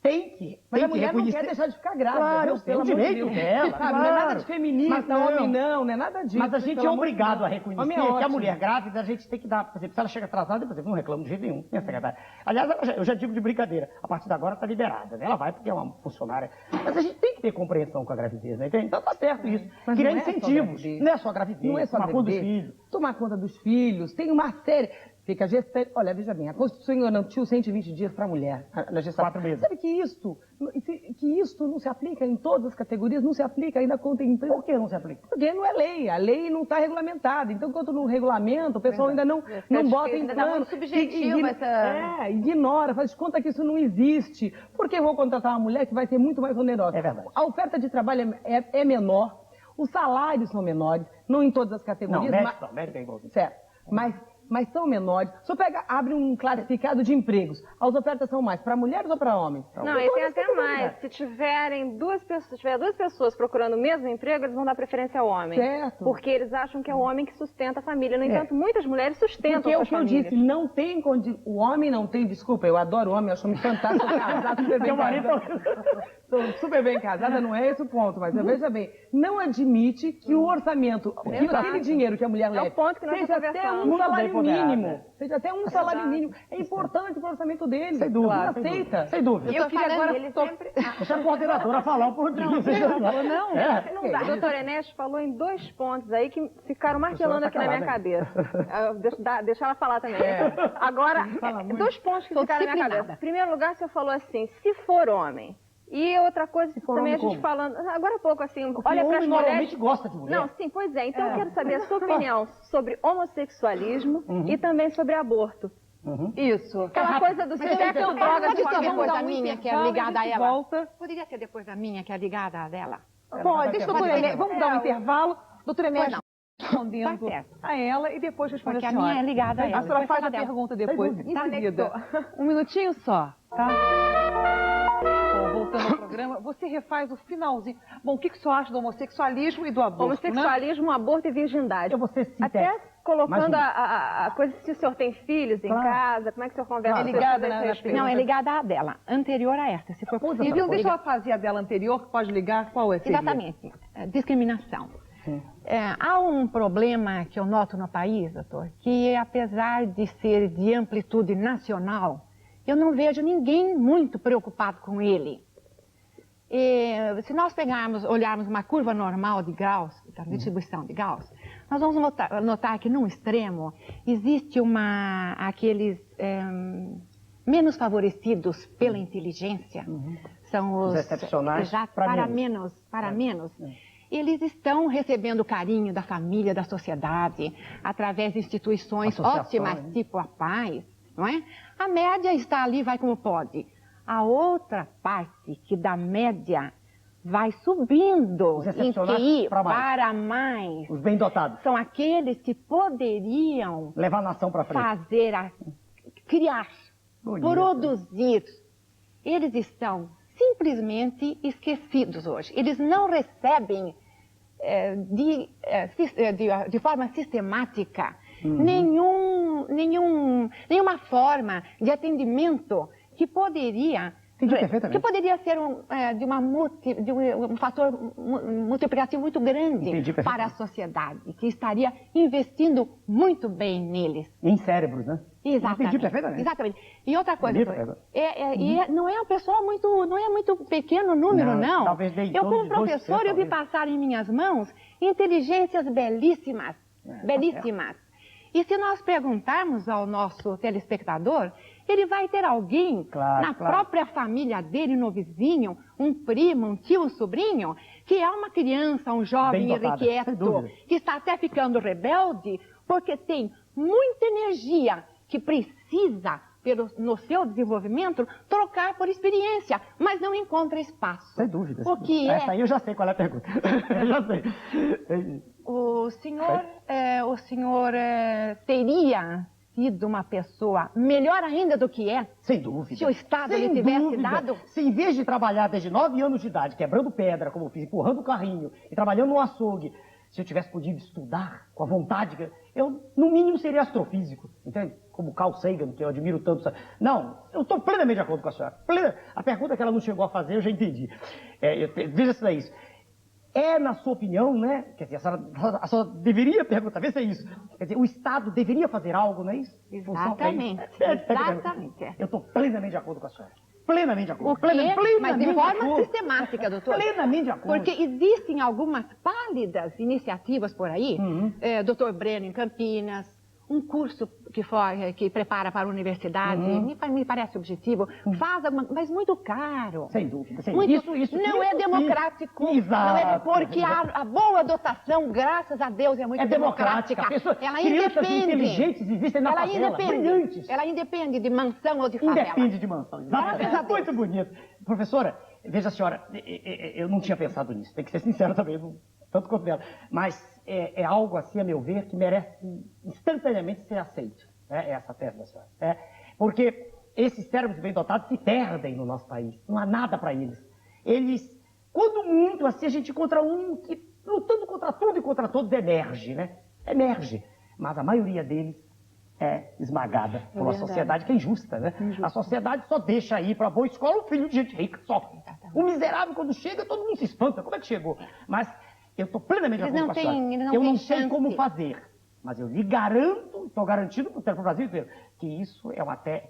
tem que Mas a que mulher não reconhecer... quer deixar de ficar grávida. Claro, viu? eu sei, Pelo o amor de direito Deus. dela, Sabe, não é nada claro. de feminista, Mas homem não é nada disso. Mas a gente pelo é amor de obrigado Deus. a reconhecer Homem é que a ótimo. mulher grávida, a gente tem que dar, por exemplo, se ela chega atrasada, por exemplo, não reclamo de jeito nenhum, minha secretária. Aliás, eu já digo de brincadeira, a partir de agora está liberada, né? Ela vai porque é uma funcionária. Mas a gente tem que ter compreensão com a gravidez, né? Então tá certo isso. Mas Criar não é só incentivos. gravidez. Não é só gravidez, Não é só tomar conta dos gravidez. filhos. Tomar conta dos filhos, tem uma série. Fica gestante. Olha, veja bem, a Constituição garantiu 120 dias para a mulher na gestação. 4 meses. Sabe que isto não se aplica em todas as categorias, não se aplica ainda contemplando. Por que não se aplica? Porque não é lei, a lei não está regulamentada. Então, enquanto no regulamento, o pessoal ainda não bota em ainda dá plano. muito subjetivo essa... Ignora, faz de conta que isso não existe. Por que eu vou contratar uma mulher que vai ser muito mais onerosa? É verdade. A oferta de trabalho é menor, os salários são menores, não em todas as Não, categorias. médico é igualzinho. Certo. Mas são menores. Se eu abre um classificado de empregos, as ofertas são mais para mulheres ou para homens? Não, e tem até mais. Se tiver duas pessoas procurando o mesmo emprego, eles vão dar preferência ao homem. Certo. Porque eles acham que é o homem que sustenta a família. No entanto, muitas mulheres sustentam Porque é o suas que eu famílias. disse, não tem o homem não tem, desculpa, eu adoro o homem, eu acho homem fantástico, sou casada, super bem casada. Sou super bem casada, não é esse o ponto, mas veja bem, não admite que o orçamento, que aquele dinheiro que a mulher leva, o ponto que nós seja estamos até conversando. um salário Muito bem ponderado, mínimo, seja até um salário mínimo, é importante para o orçamento dele. Sem dúvida, Não sem dúvida. aceita. Sem dúvida. Eu queria agora... Ele sempre... Deixa a coordenadora falar um pouquinho. Não. É. Não dá. O doutor Enéas falou em 2 pontos aí que ficaram martelando aqui na minha cabeça. Deixa ela falar também. Agora, 2 pontos que ficaram na minha cabeça. Em primeiro lugar, o senhor falou assim, se for homem. E outra coisa que for também homem a gente como? falando, agora há pouco assim, Porque olha para as homem mulheres... normalmente gosta de mulher. Não, sim, pois é. Então eu quero saber a sua opinião sobre homossexualismo e também sobre aborto. Isso. Aquela coisa do sexo, drogas pode de ser qualquer depois da coisa. minha, que é ligada a ela. Volta. Poderia ser depois da minha, que é ligada a dela. Pode, deixa o doutor Enéas, vamos dar um intervalo. Doutor Enéas não. respondendo Tá certo. a ela e depois responde Porque a a senhora. minha é ligada a ela. A senhora Depois faz fala a dela. pergunta depois, em Tá, seguida. Um minutinho só, tá? Bom, voltando ao programa, você refaz o finalzinho. Bom, o que o senhor acha do homossexualismo e do aborto, né? Homossexualismo, aborto e virgindade. Eu vou ser sintético. Até colocando Imagina. a coisa, se o senhor tem filhos em casa, como é que o senhor conversa É com ligada as nas pessoas? perguntas. Não, é ligada à dela, anterior a esta, se for possível. Então, deixa ela fazer a dela anterior, que pode ligar. Qual é? Seria? Exatamente. Discriminação. Há um problema que eu noto no país, doutor, que apesar de ser de amplitude nacional, eu não vejo ninguém muito preocupado com ele. Se nós olharmos uma curva normal de Gauss, da distribuição de Gauss, nós vamos notar que num extremo existe aqueles menos favorecidos pela inteligência, são os excepcionais exato, para menos. Eles estão recebendo o carinho da família, da sociedade, através de instituições ótimas, tipo a paz, não é? A média está ali, vai como pode. A outra parte que da média vai subindo Os em excepcionais QI para mais. para mais. Os bem dotados. São aqueles que poderiam Levar a nação para frente. criar, Bonito. produzir. Eles estão simplesmente esquecidos hoje. Eles não recebem de forma sistemática nenhuma forma de atendimento que poderia ser um fator multiplicativo muito grande para a sociedade, que estaria investindo muito bem neles. Em cérebros, né? Exatamente. Entendi perfeitamente. Exatamente. E outra coisa, Bonito, não é uma pessoa não é muito pequeno o número, não. Talvez nem Eu, todos como de professor, 2%, eu vi talvez. passar em minhas mãos inteligências belíssimas, belíssimas. E se nós perguntarmos ao nosso telespectador, ele vai ter alguém na própria família dele, no vizinho, um primo, um tio, um sobrinho, que é uma criança, um jovem irrequieto, que está até ficando rebelde, porque tem muita energia que precisa, no seu desenvolvimento, trocar por experiência, mas não encontra espaço. Sem dúvida. O que é? Essa aí eu já sei qual é a pergunta. Eu já sei. O senhor teria sido uma pessoa melhor ainda do que é? Sem dúvida. Se o Estado lhe tivesse dado? Se em vez de trabalhar desde 9 anos de idade, quebrando pedra, como eu fiz, empurrando o carrinho e trabalhando no açougue, se eu tivesse podido estudar com a vontade, eu, no mínimo, seria astrofísico, entende? Como Carl Sagan, que eu admiro tanto. Não, eu estou plenamente de acordo com a senhora. A pergunta que ela não chegou a fazer, eu já entendi. Veja se é isso. Na sua opinião, né? Quer dizer, a senhora deveria perguntar, vê se é isso. Quer dizer, o Estado deveria fazer algo, não é isso? Exatamente. Exatamente. Eu estou plenamente de acordo com a senhora. Plenamente de acordo. O quê? Mas de forma sistemática, doutor. Plenamente de acordo. Porque existem algumas pálidas iniciativas por aí, doutor Breno em Campinas, um curso que prepara para a universidade, me parece objetivo, mas muito caro. Sem dúvida. Isso não é democrático. Exato. Porque a boa dotação, graças a Deus, é muito democrática. Ela independe. Inteligentes existem na favela, brilhantes. Ela independe de mansão ou de favela. Independe de mansão, exatamente. Muito bonito. Professora, veja a senhora, eu não tinha pensado nisso, tem que ser sincero também, tanto quanto dela, mas é algo assim, a meu ver, que merece instantaneamente ser aceito, essa tese da senhora. Porque esses cérebros bem dotados se perdem no nosso país, não há nada para eles. Quando muito, assim, a gente encontra um que, lutando contra tudo e contra todos, emerge, né? Emerge. Mas a maioria deles é esmagada por uma sociedade que é injusta, né? A sociedade só deixa ir para boa escola um filho de gente rica, só. O miserável, quando chega, todo mundo se espanta. Como é que chegou? Mas eu estou plenamente de acordo com a senhora. Eu não sei como fazer, mas eu lhe garanto, estou garantido para o Brasil inteiro, que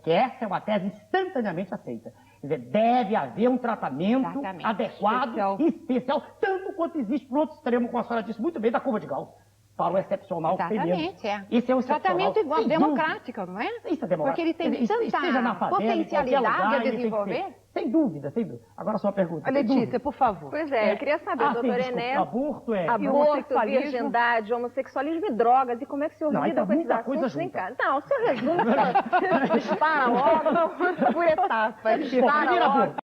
essa é uma tese instantaneamente aceita. Quer dizer, deve haver um tratamento adequado, especial, tanto quanto existe para o outro extremo, como a senhora disse muito bem, da curva de Gauss. Para o excepcional feminino. Esse é o tratamento igual, democrático, não é? Isso é democrático. Porque ele tem tanta potencialidade a desenvolver. Sem dúvida, sem dúvida. Agora a sua pergunta. Letícia, por favor. Pois eu queria saber, doutor Enéas, aborto, virgindade, homossexualismo e drogas, e como é que o senhor lida com esses assuntos em casa? Não, o senhor resume, para logo, por etapas. Primeiro aborto.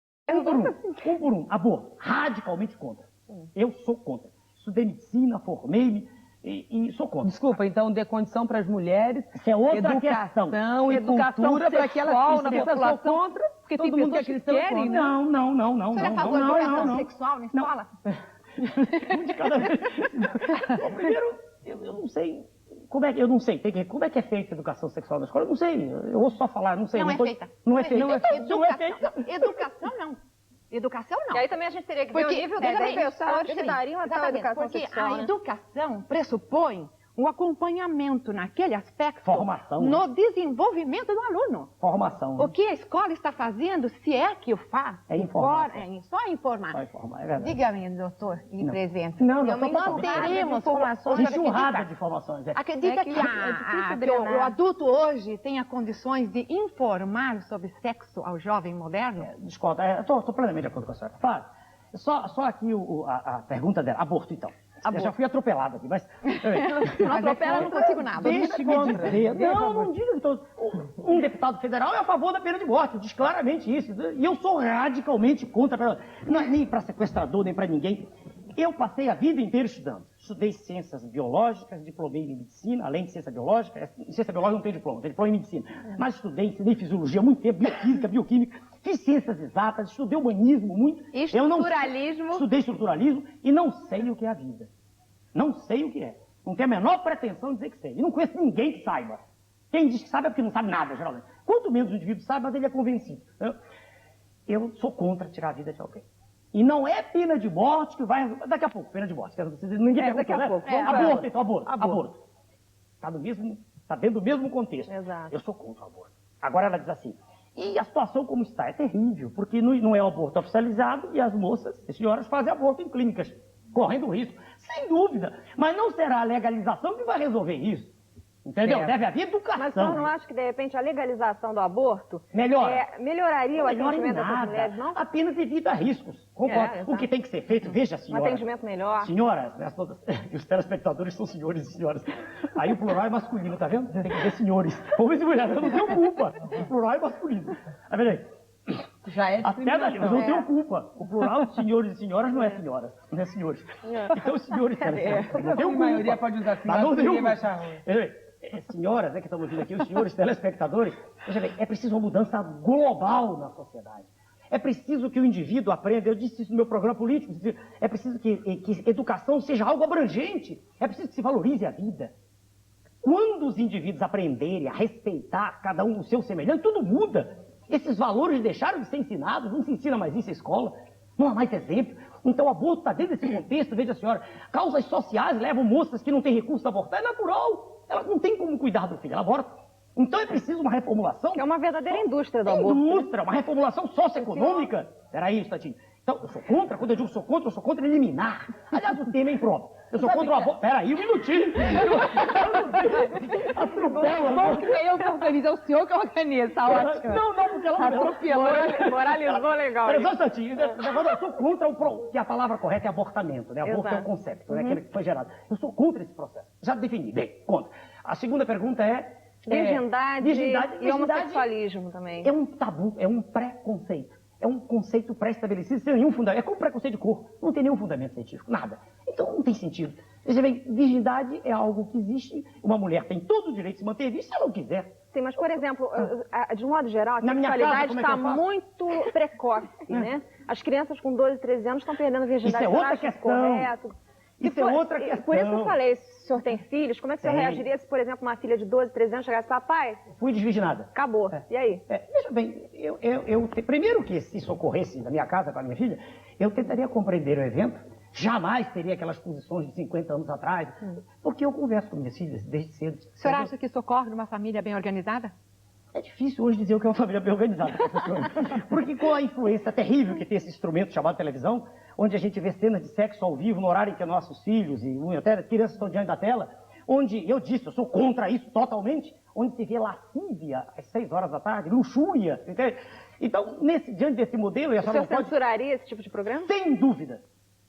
Um por um. Aborto. Radicalmente contra. Eu sou contra. Estudei medicina, formei-me e sou contra. Desculpa, então dê condição para as mulheres, isso é outra educação e cultura para que elas na população contra, porque tem pessoas que querem, né? Não. Você é a favor de educação sexual na escola? Um de cada vez. Primeiro, eu não sei como é que como é que é feita a educação sexual na escola. Eu não sei. Eu ouço só falar, não sei. Não é feita. Não é feita. Educação não. Educação não. E aí também a gente teria que ver o nível dos professores que dariam a tal educação sexual. Porque a educação pressupõe um acompanhamento naquele aspecto formação, no desenvolvimento do aluno. Formação. O que a escola está fazendo, se é que o faz, é informar. Só informar. Só informar, é verdade. Diga-me, doutor, em presença. Não teremos informações. Enxurrada de informações. Acredita que o adulto hoje tenha condições de informar sobre sexo ao jovem moderno? Discordo. Estou plenamente de acordo com a senhora. Claro. Só aqui a pergunta dela. Aborto, então. Eu já fui atropelado aqui, mas... Não atropela, não consigo nada. Deixe-me dizer. Não diga que tô... Um deputado federal é a favor da pena de morte, diz claramente isso. E eu sou radicalmente contra, não é nem para sequestrador, nem para ninguém. Eu passei a vida inteira estudando. Estudei ciências biológicas, diplomei em medicina, além de ciência biológica. Em ciência biológica não tem diploma, tem diploma em medicina. Mas ensinei fisiologia há muito tempo, biofísica, bioquímica, fiz ciências exatas, estudei humanismo muito. Estruturalismo. Estudei estruturalismo e não sei o que é a vida. Não sei o que é. Não tenho a menor pretensão de dizer que sei. E não conheço ninguém que saiba. Quem diz que sabe é porque não sabe nada, geralmente. Quanto menos o indivíduo sabe, mas ele é convencido. Eu sou contra tirar a vida de alguém. E não é pena de morte que vai... Daqui a pouco, pena de morte. Ninguém perguntou, daqui a né? pouco. Aborto, então, aborto. Está dentro do mesmo contexto. Exato. Eu sou contra o aborto. Agora ela diz assim, e a situação como está é terrível, porque não é o aborto oficializado e as moças, as senhoras, fazem aborto em clínicas, correndo risco. Sem dúvida. Mas não será a legalização que vai resolver isso. Entendeu? Certo. Deve haver educação. Mas você não acha que, de repente, a legalização do aborto Melhora melhoraria o em atendimento dessas nada. mulheres, não? Apenas evita riscos. Concordo. exato. O que tem que ser feito, veja, Um senhora. atendimento melhor. Senhoras, né, todas, e os telespectadores são senhores e senhoras. Aí o plural é masculino, tá vendo? Tem que ver senhores. Homens e mulheres, eu não tenho culpa. O plural é masculino. Tá vendo aí? Já é Até dali, eu discriminação. não tenho culpa. O plural de senhores e senhoras não é senhoras, não é senhores. Então, senhores, telespectadores, não tenho A culpa. maioria pode usar assim, Mas mas não tenho ninguém vai culpa. achar ruim. Senhoras, né, que estão ouvindo aqui, os senhores telespectadores, veja bem, é preciso uma mudança global na sociedade. É preciso que o indivíduo aprenda, eu disse isso no meu programa político, é preciso que educação seja algo abrangente, é preciso que se valorize a vida. Quando os indivíduos aprenderem a respeitar cada um o seu semelhante, tudo muda. Esses valores deixaram de ser ensinados, não se ensina mais isso em escola, não há mais exemplo. Então o aborto está dentro desse contexto, veja a senhora, causas sociais levam moças que não têm recurso a abortar, é natural. Elas não têm como cuidar do filho, ela aborta. Então é preciso uma reformulação. Que é uma verdadeira indústria do aborto. Indústria, uma reformulação socioeconômica. Peraí, Statinho. Então, eu sou contra, quando eu digo eu sou contra eliminar. Aliás, o tema é impróprio. Eu sou contra o aborto. Peraí, um minutinho. Atropela. Bom que eu que organizo, é o senhor que organiza, tá ótimo. Não, porque ela atropelou. Moralizou legal. Peraí, só um instantinho. Eu sou contra que a palavra correta é abortamento, né? Aborto é um conceito, né? Aquele que foi gerado. Eu sou contra esse processo. Já defini, bem, contra. A segunda pergunta é... Virgindade e homossexualismo também. É um tabu, é um preconceito. É um conceito pré-estabelecido, sem nenhum fundamento. É como preconceito de cor. Não tem nenhum fundamento científico, nada. Então não tem sentido. Veja bem, virgindade é algo que existe. Uma mulher tem todo o direito de se manter virgem se ela não quiser. Sim, mas, por exemplo, de um modo geral, a Na minha casa, sexualidade como é que está eu faço? muito precoce, né? As crianças com 12, 13 anos estão perdendo a virgindade. Isso é Você outra acha questão. correto? Isso é outra questão. Por isso que eu falei, se o senhor tem filhos, como é que o senhor Tem. reagiria se, por exemplo, uma filha de 12, 13 anos chegasse, papai, Fui desvirginada. acabou. E aí? Veja bem, primeiro que se isso ocorresse na minha casa com a minha filha, eu tentaria compreender o evento, jamais teria aquelas posições de 50 anos atrás, porque eu converso com minhas filhas desde cedo. O senhor acha que isso ocorre numa família bem organizada? É difícil hoje dizer o que é uma família bem organizada, professor. Porque com a influência terrível que tem esse instrumento chamado televisão, onde a gente vê cenas de sexo ao vivo no horário em que nossos filhos e até as crianças estão diante da tela, onde, eu disse, eu sou contra isso totalmente, onde se vê lascívia às 6 horas da tarde, luxúria, entende? Então, diante desse modelo... O senhor censuraria esse tipo de programa? Sem dúvida.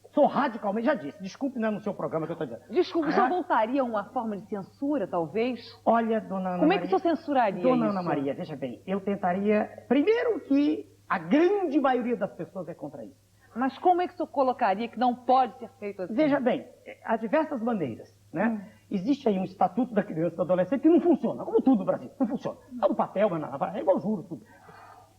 Sou radicalmente, já disse, desculpe, não é no seu programa que eu estou dizendo. Desculpe, o senhor voltaria a uma forma de censura, talvez? Olha, dona Ana Como é Maria, que o senhor censuraria Dona isso? Ana Maria, veja bem, eu tentaria... Primeiro que a grande maioria das pessoas é contra isso. Mas como é que o senhor colocaria que não pode ser feito assim? Veja bem, há diversas maneiras, né? Existe aí um estatuto da criança e do adolescente que não funciona, como tudo no Brasil, não funciona. É no papel, mas é igual juro, tudo.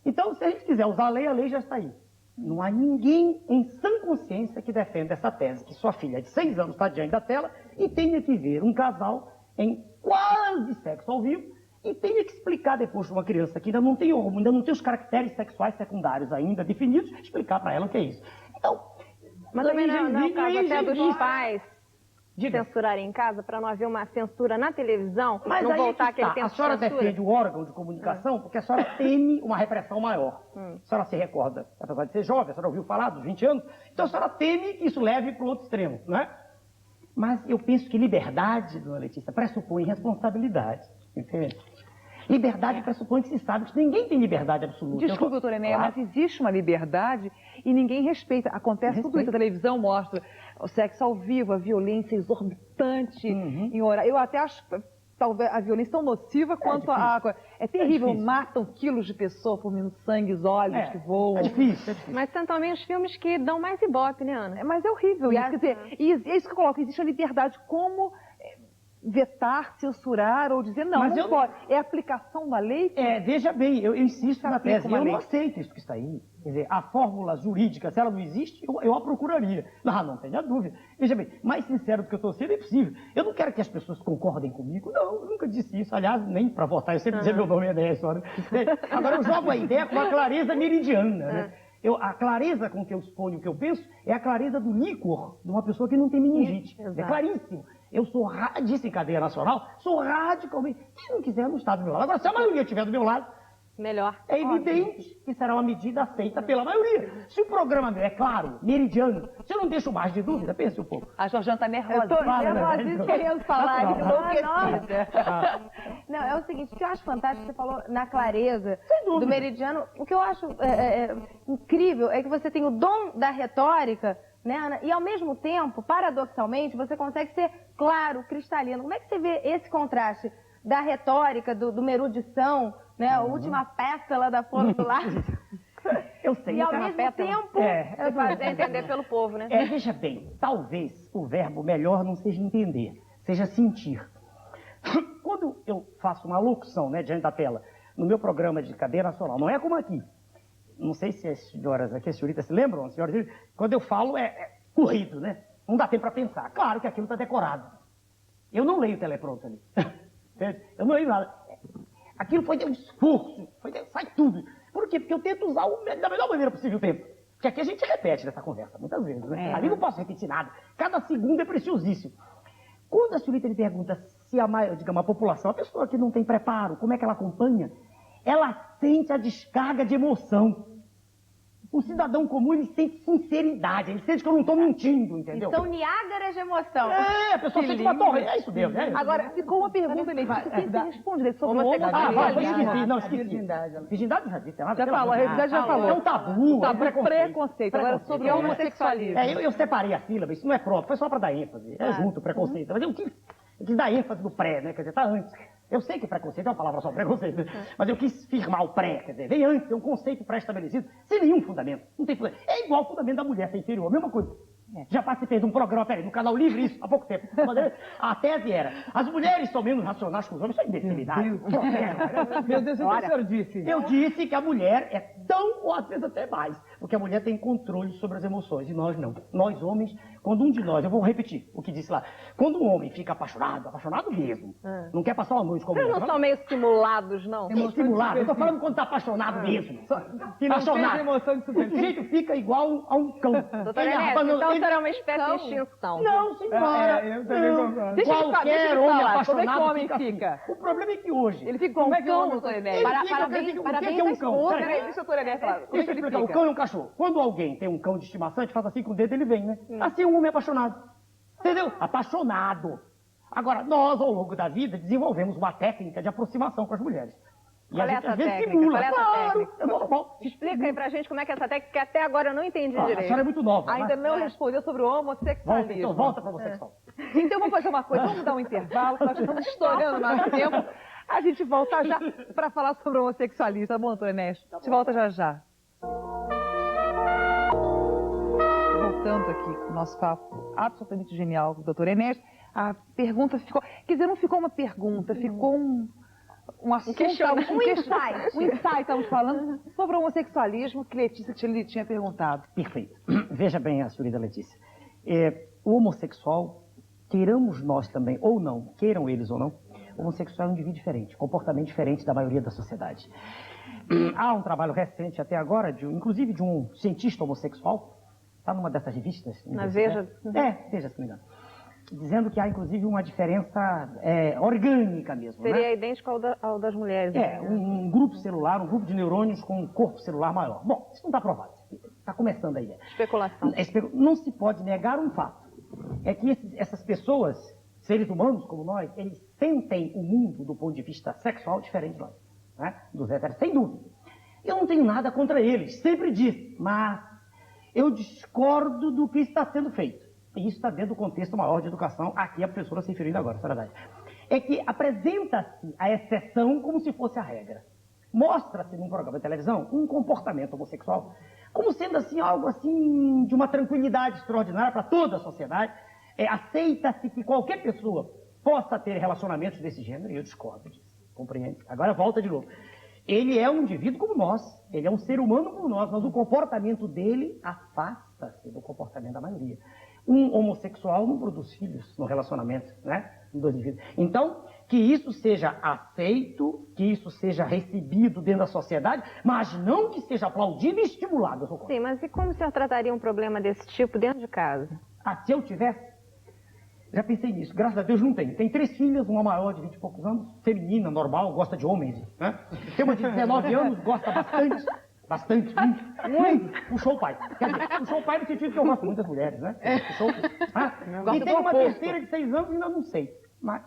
Então, se a gente quiser usar a lei já está aí. Não há ninguém em sã consciência que defenda essa tese, que sua filha de 6 anos está diante da tela e tenha que ver um casal em quase sexo ao vivo e tenha que explicar depois para uma criança que ainda não tem os caracteres sexuais secundários ainda definidos, explicar para ela o que é isso. Então, Mas também não é o caso até dos existe. pais censurarem em casa, para não haver uma censura na televisão, Mas não aí voltar é que aquele está. tempo A senhora de censura? defende o órgão de comunicação porque a senhora teme uma repressão maior. A senhora se recorda, apesar de ser jovem, a senhora ouviu falar dos 20 anos, então a senhora teme que isso leve para o outro extremo, não é? Mas eu penso que liberdade, dona Letícia, pressupõe responsabilidade, entende? Liberdade pressupõe que se sabe que ninguém tem liberdade absoluta. Desculpa, doutor Enéia, Claro. mas existe uma liberdade e ninguém respeita. Acontece tudo isso. A televisão mostra o sexo ao vivo, a violência exorbitante em horário. Eu até acho talvez a violência tão nociva quanto a... É terrível, difícil. matam quilos de pessoa por minuto, sangue, os olhos que voam. É difícil, é difícil. Mas são também os filmes que dão mais ibope, né, Ana? Mas é horrível isso. Quer dizer, e é isso que eu coloco, existe a liberdade. Como vetar, censurar ou dizer não, Mas não eu- pode. É a aplicação da lei que... Veja bem, eu insisto na aplica tese, uma eu lei. não aceito isso que está aí. Quer dizer, a fórmula jurídica, se ela não existe, eu a procuraria. Não tenha dúvida. Veja bem, mais sincero do que eu estou sendo é impossível. Eu não quero que as pessoas concordem comigo, não, eu nunca disse isso. Aliás, nem para votar, eu sempre dizia meu nome é Enéas. Agora eu jogo a ideia com a clareza meridiana, né? A clareza com que eu exponho o que eu penso é a clareza do líquor de uma pessoa que não tem meningite. É claríssimo. Eu sou, disse em cadeia nacional, sou radicalmente... Quem não quiser não está do meu lado. Agora, se a maioria estiver do meu lado, Melhor. é evidente que será uma medida aceita pela maioria. Se o programa meu é claro, meridiano, se eu não deixo mais de dúvida, pense um pouco. A Georgiana está nervosa. Eu tô Fala, né? nervosíssima querendo falar, Natural. enlouquecida. Não, é o seguinte, o que eu acho fantástico, você falou na clareza dúvida. do meridiano, o que eu acho incrível é que você tem o dom da retórica, né, Ana? E ao mesmo tempo, paradoxalmente, você consegue ser claro, cristalino. Como é que você vê esse contraste da retórica, de uma erudição, né, a última pétala da flor do lar? Eu sei. E ao cara, mesmo pétala. tempo, É fazer entender pelo povo, né? Veja bem, talvez o verbo melhor não seja entender, seja sentir. Quando eu faço uma locução, né, diante da tela, no meu programa de cadeia nacional, não é como aqui. Não sei se as senhoras aqui, as senhoritas se lembram, as senhoras, quando eu falo é corrido, né? Não dá tempo para pensar. Claro que aquilo está decorado. Eu não leio o teleprompter ali. Eu não leio nada. Aquilo foi de um esforço, sai tudo. Por quê? Porque eu tento usar da melhor maneira possível o tempo. Porque aqui a gente repete nessa conversa, muitas vezes, né? Ali não posso repetir nada. Cada segundo é preciosíssimo. Quando a senhorita me pergunta se digamos, a população, a pessoa que não tem preparo, como é que ela acompanha, ela sente a descarga de emoção. O cidadão comum, ele sente sinceridade, ele sente que eu não estou mentindo, entendeu? são Niágaras de emoção. A pessoa sente uma torre, é isso mesmo. Agora, ficou uma pergunta, Enéas, que tem que ser respondida sobre o esqueci. Virgindade. Virgindade já disse. Já falou, a virgindade já falou. É um tabu, é um Preconceito. Agora, sobre o homossexualismo. Eu separei a sílaba, isso não é próprio, foi só para dar ênfase. É junto, preconceito. Mas eu quis dar ênfase no pré, né? Quer dizer, tá antes. Eu sei que preconceito é uma palavra só, preconceito, mas eu quis firmar o pré, quer dizer, vem antes, é um conceito pré-estabelecido, sem nenhum fundamento. Não tem fundamento. É igual ao fundamento da mulher ser inferior, a mesma coisa. Já participei de um programa, no Canal Livre, isso, há pouco tempo. A tese era, as mulheres são menos racionais que os homens, isso é imbecilidade. Meu Deus, o que o senhor disse? Eu disse que a mulher é tão, ou às vezes até mais, porque a mulher tem controle sobre as emoções, e nós não. Nós homens, quando um de nós, eu vou repetir o que disse lá, quando um homem fica apaixonado mesmo, não quer passar uma noite com a Vocês mulher. não são meio simulados, não? Simulado, eu tô falando quando tá apaixonado mesmo. Que não Apaixonado. tem emoção de O superfície. sujeito fica igual a um cão. Doutora Ele Enéas, abandona- então ele- será uma espécie de extinção. Não, senhora. Eu também concordo. Deixa ele Qualquer falar, homem como é que apaixonado o homem assim. fica? O problema é que hoje... Ele fica como é que um o doutor Enéas? Parabéns um à cão? esposa. Peraí, Deixa o doutor Enéas falar. Como é Deixa que eu ele explicar. O fica? cão é um cachorro. Quando alguém tem um cão de estimação, a gente faz assim com o dedo, ele vem, né? Assim é um homem apaixonado. Entendeu? Apaixonado. Agora, nós, ao longo da vida, desenvolvemos uma técnica de aproximação com as mulheres. E Qual a é gente, essa às vezes, técnica? simula. Qual é essa Claro, técnica? é normal. Explica aí pra gente como é que é essa técnica, que até agora eu não entendi A direito. senhora é muito nova. Ainda né? não respondeu sobre o homossexualismo. Volta para você, pessoal. Então vamos fazer uma coisa, vamos dar um intervalo, nós estamos estourando o nosso tempo. A gente volta já para falar sobre o homossexualismo, tá bom, doutor Enéas? A gente volta já já. Voltando aqui com o nosso papo absolutamente genial com o doutor Enéas, a pergunta ficou... Quer dizer, não ficou uma pergunta, ficou um assunto... Um insight, estamos falando sobre o homossexualismo que Letícia tinha perguntado. Perfeito. Veja bem, a senhorita Letícia. O homossexual, queiramos nós também, ou não, queiram eles ou não, o homossexual é um indivíduo diferente, comportamento diferente da maioria da sociedade. Há um trabalho recente até agora, inclusive de um cientista homossexual, está numa dessas revistas. Na Veja? Veja, se não me engano. Dizendo que há, inclusive, uma diferença orgânica mesmo. Seria né? idêntico ao das mulheres. Um grupo celular, um grupo de neurônios com um corpo celular maior. Bom, isso não está provado. Está começando a ideia. Especulação. Não se pode negar um fato. É que essas pessoas, seres humanos como nós, eles sentem o mundo do ponto de vista sexual diferente de nós, né? Dos héteros, sem dúvida. Eu não tenho nada contra eles, sempre disse, mas eu discordo do que está sendo feito. E isso está dentro do contexto maior de educação, aqui a professora se referindo agora, essa é a verdade. É que apresenta-se a exceção como se fosse a regra. Mostra-se num programa de televisão um comportamento homossexual como sendo assim algo assim de uma tranquilidade extraordinária para toda a sociedade. Aceita-se que qualquer pessoa possa ter relacionamentos desse gênero, e eu discordo disso, compreende? Agora volta de novo. Ele é um indivíduo como nós, ele é um ser humano como nós, mas o comportamento dele afasta-se do comportamento da maioria. Um homossexual não produz filhos no relacionamento, né? Dois indivíduos. Então, que isso seja aceito, que isso seja recebido dentro da sociedade, mas não que seja aplaudido e estimulado. Eu sou contra. Sim, mas e como o senhor trataria um problema desse tipo dentro de casa? Se eu tivesse, já pensei nisso. Graças a Deus não tenho. Tem 3 filhas, uma maior de 20 e poucos anos, feminina, normal, gosta de homens, né? Tem uma de 19 anos, gosta bastante, muito. Puxou o pai. Quer dizer, puxou o pai no sentido que eu gosto muito das mulheres, né? Puxou. E tem uma terceira de 6 anos, ainda não sei. Mas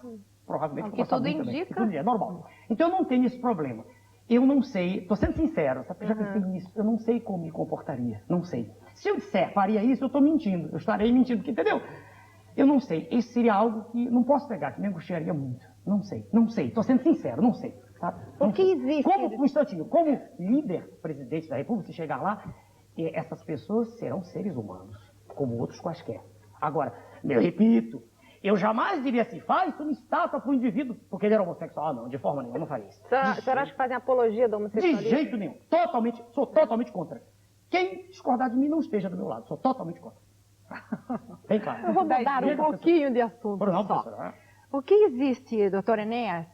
provavelmente porque tudo indica. Tudo é normal. Então eu não tenho esse problema. Eu não sei, estou sendo sincero, sabe? Eu já pensei nisso. Eu não sei como me comportaria. Não sei. Se eu disser, faria isso, eu estou mentindo. Eu estarei mentindo, porque, entendeu? Eu não sei. Esse seria algo que não posso pegar, que me angustiaria muito. Não sei. Estou sendo sincero, não sei. Tá? O que existe? Um instantinho, como líder, presidente da República, se chegar lá, essas pessoas serão seres humanos, como outros quaisquer. Agora, eu repito, eu jamais diria assim, faz uma estátua para o indivíduo, porque ele era homossexual. Não, de forma nenhuma, eu não faria isso. A senhora acha que fazem apologia do homossexualismo? De jeito nenhum. Sou totalmente contra. Quem discordar de mim não esteja do meu lado. Sou totalmente contra. Bem claro. Eu vou mudar um pouquinho de assunto Não, só. professora. O que existe, doutor Enéas,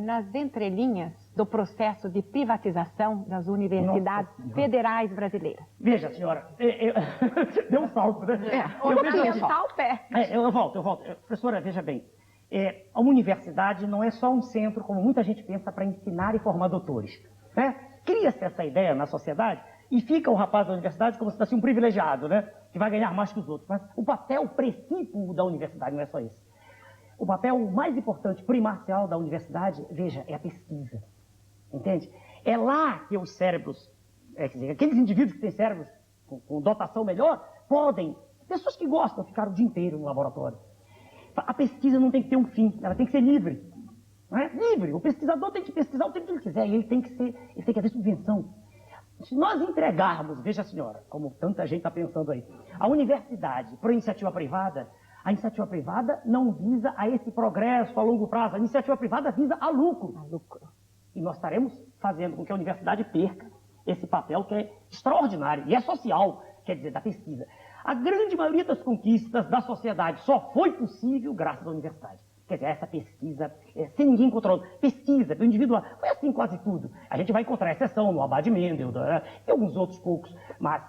nas entrelinhas do processo de privatização das universidades federais brasileiras? Veja, senhora, deu um salto, né? Orientar o pé. Eu volto. Professora, veja bem, a universidade não é só um centro, como muita gente pensa, para ensinar e formar doutores, né? Cria-se essa ideia na sociedade e fica o rapaz da universidade como se fosse um privilegiado, né? Que vai ganhar mais que os outros. Mas o papel princípio da universidade não é só esse. O papel mais importante, primordial da universidade, veja, é a pesquisa. Entende? É lá que os cérebros, quer dizer, aqueles indivíduos que têm cérebros com dotação melhor, podem, pessoas que gostam, ficar o dia inteiro no laboratório. A pesquisa não tem que ter um fim, ela tem que ser livre. Não é? Livre. O pesquisador tem que pesquisar o tempo que ele quiser, e ele tem que haver subvenção. Se nós entregarmos, veja a senhora, como tanta gente está pensando aí, a universidade para a iniciativa privada não visa a esse progresso a longo prazo. A iniciativa privada visa a lucro. E nós estaremos fazendo com que a universidade perca esse papel que é extraordinário e é social, quer dizer, da pesquisa. A grande maioria das conquistas da sociedade só foi possível graças à universidade. Quer dizer, essa pesquisa, sem ninguém controlando. Pesquisa, o indivíduo, foi assim quase tudo. A gente vai encontrar exceção no Abad Mendel e alguns outros poucos, mas,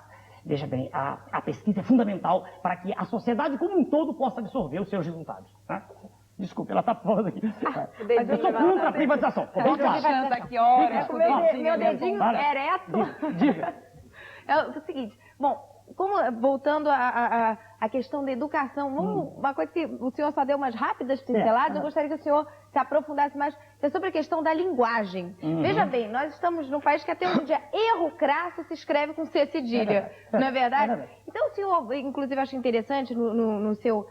veja bem, a pesquisa é fundamental para que a sociedade como um todo possa absorver os seus resultados. Né? Desculpe, ela está falando aqui. Mas eu sou contra a privatização. Aqui, horas, meu dedinho ereto. Diga. É o seguinte, bom, voltando à questão da educação, uma coisa que o senhor só deu umas rápidas pinceladas, eu gostaria que o senhor se aprofundasse mais, é sobre a questão da linguagem. Veja bem, nós estamos num país que até um dia erro crasso se escreve com C cedilha, não é verdade? Então o senhor, inclusive, acho interessante no seu...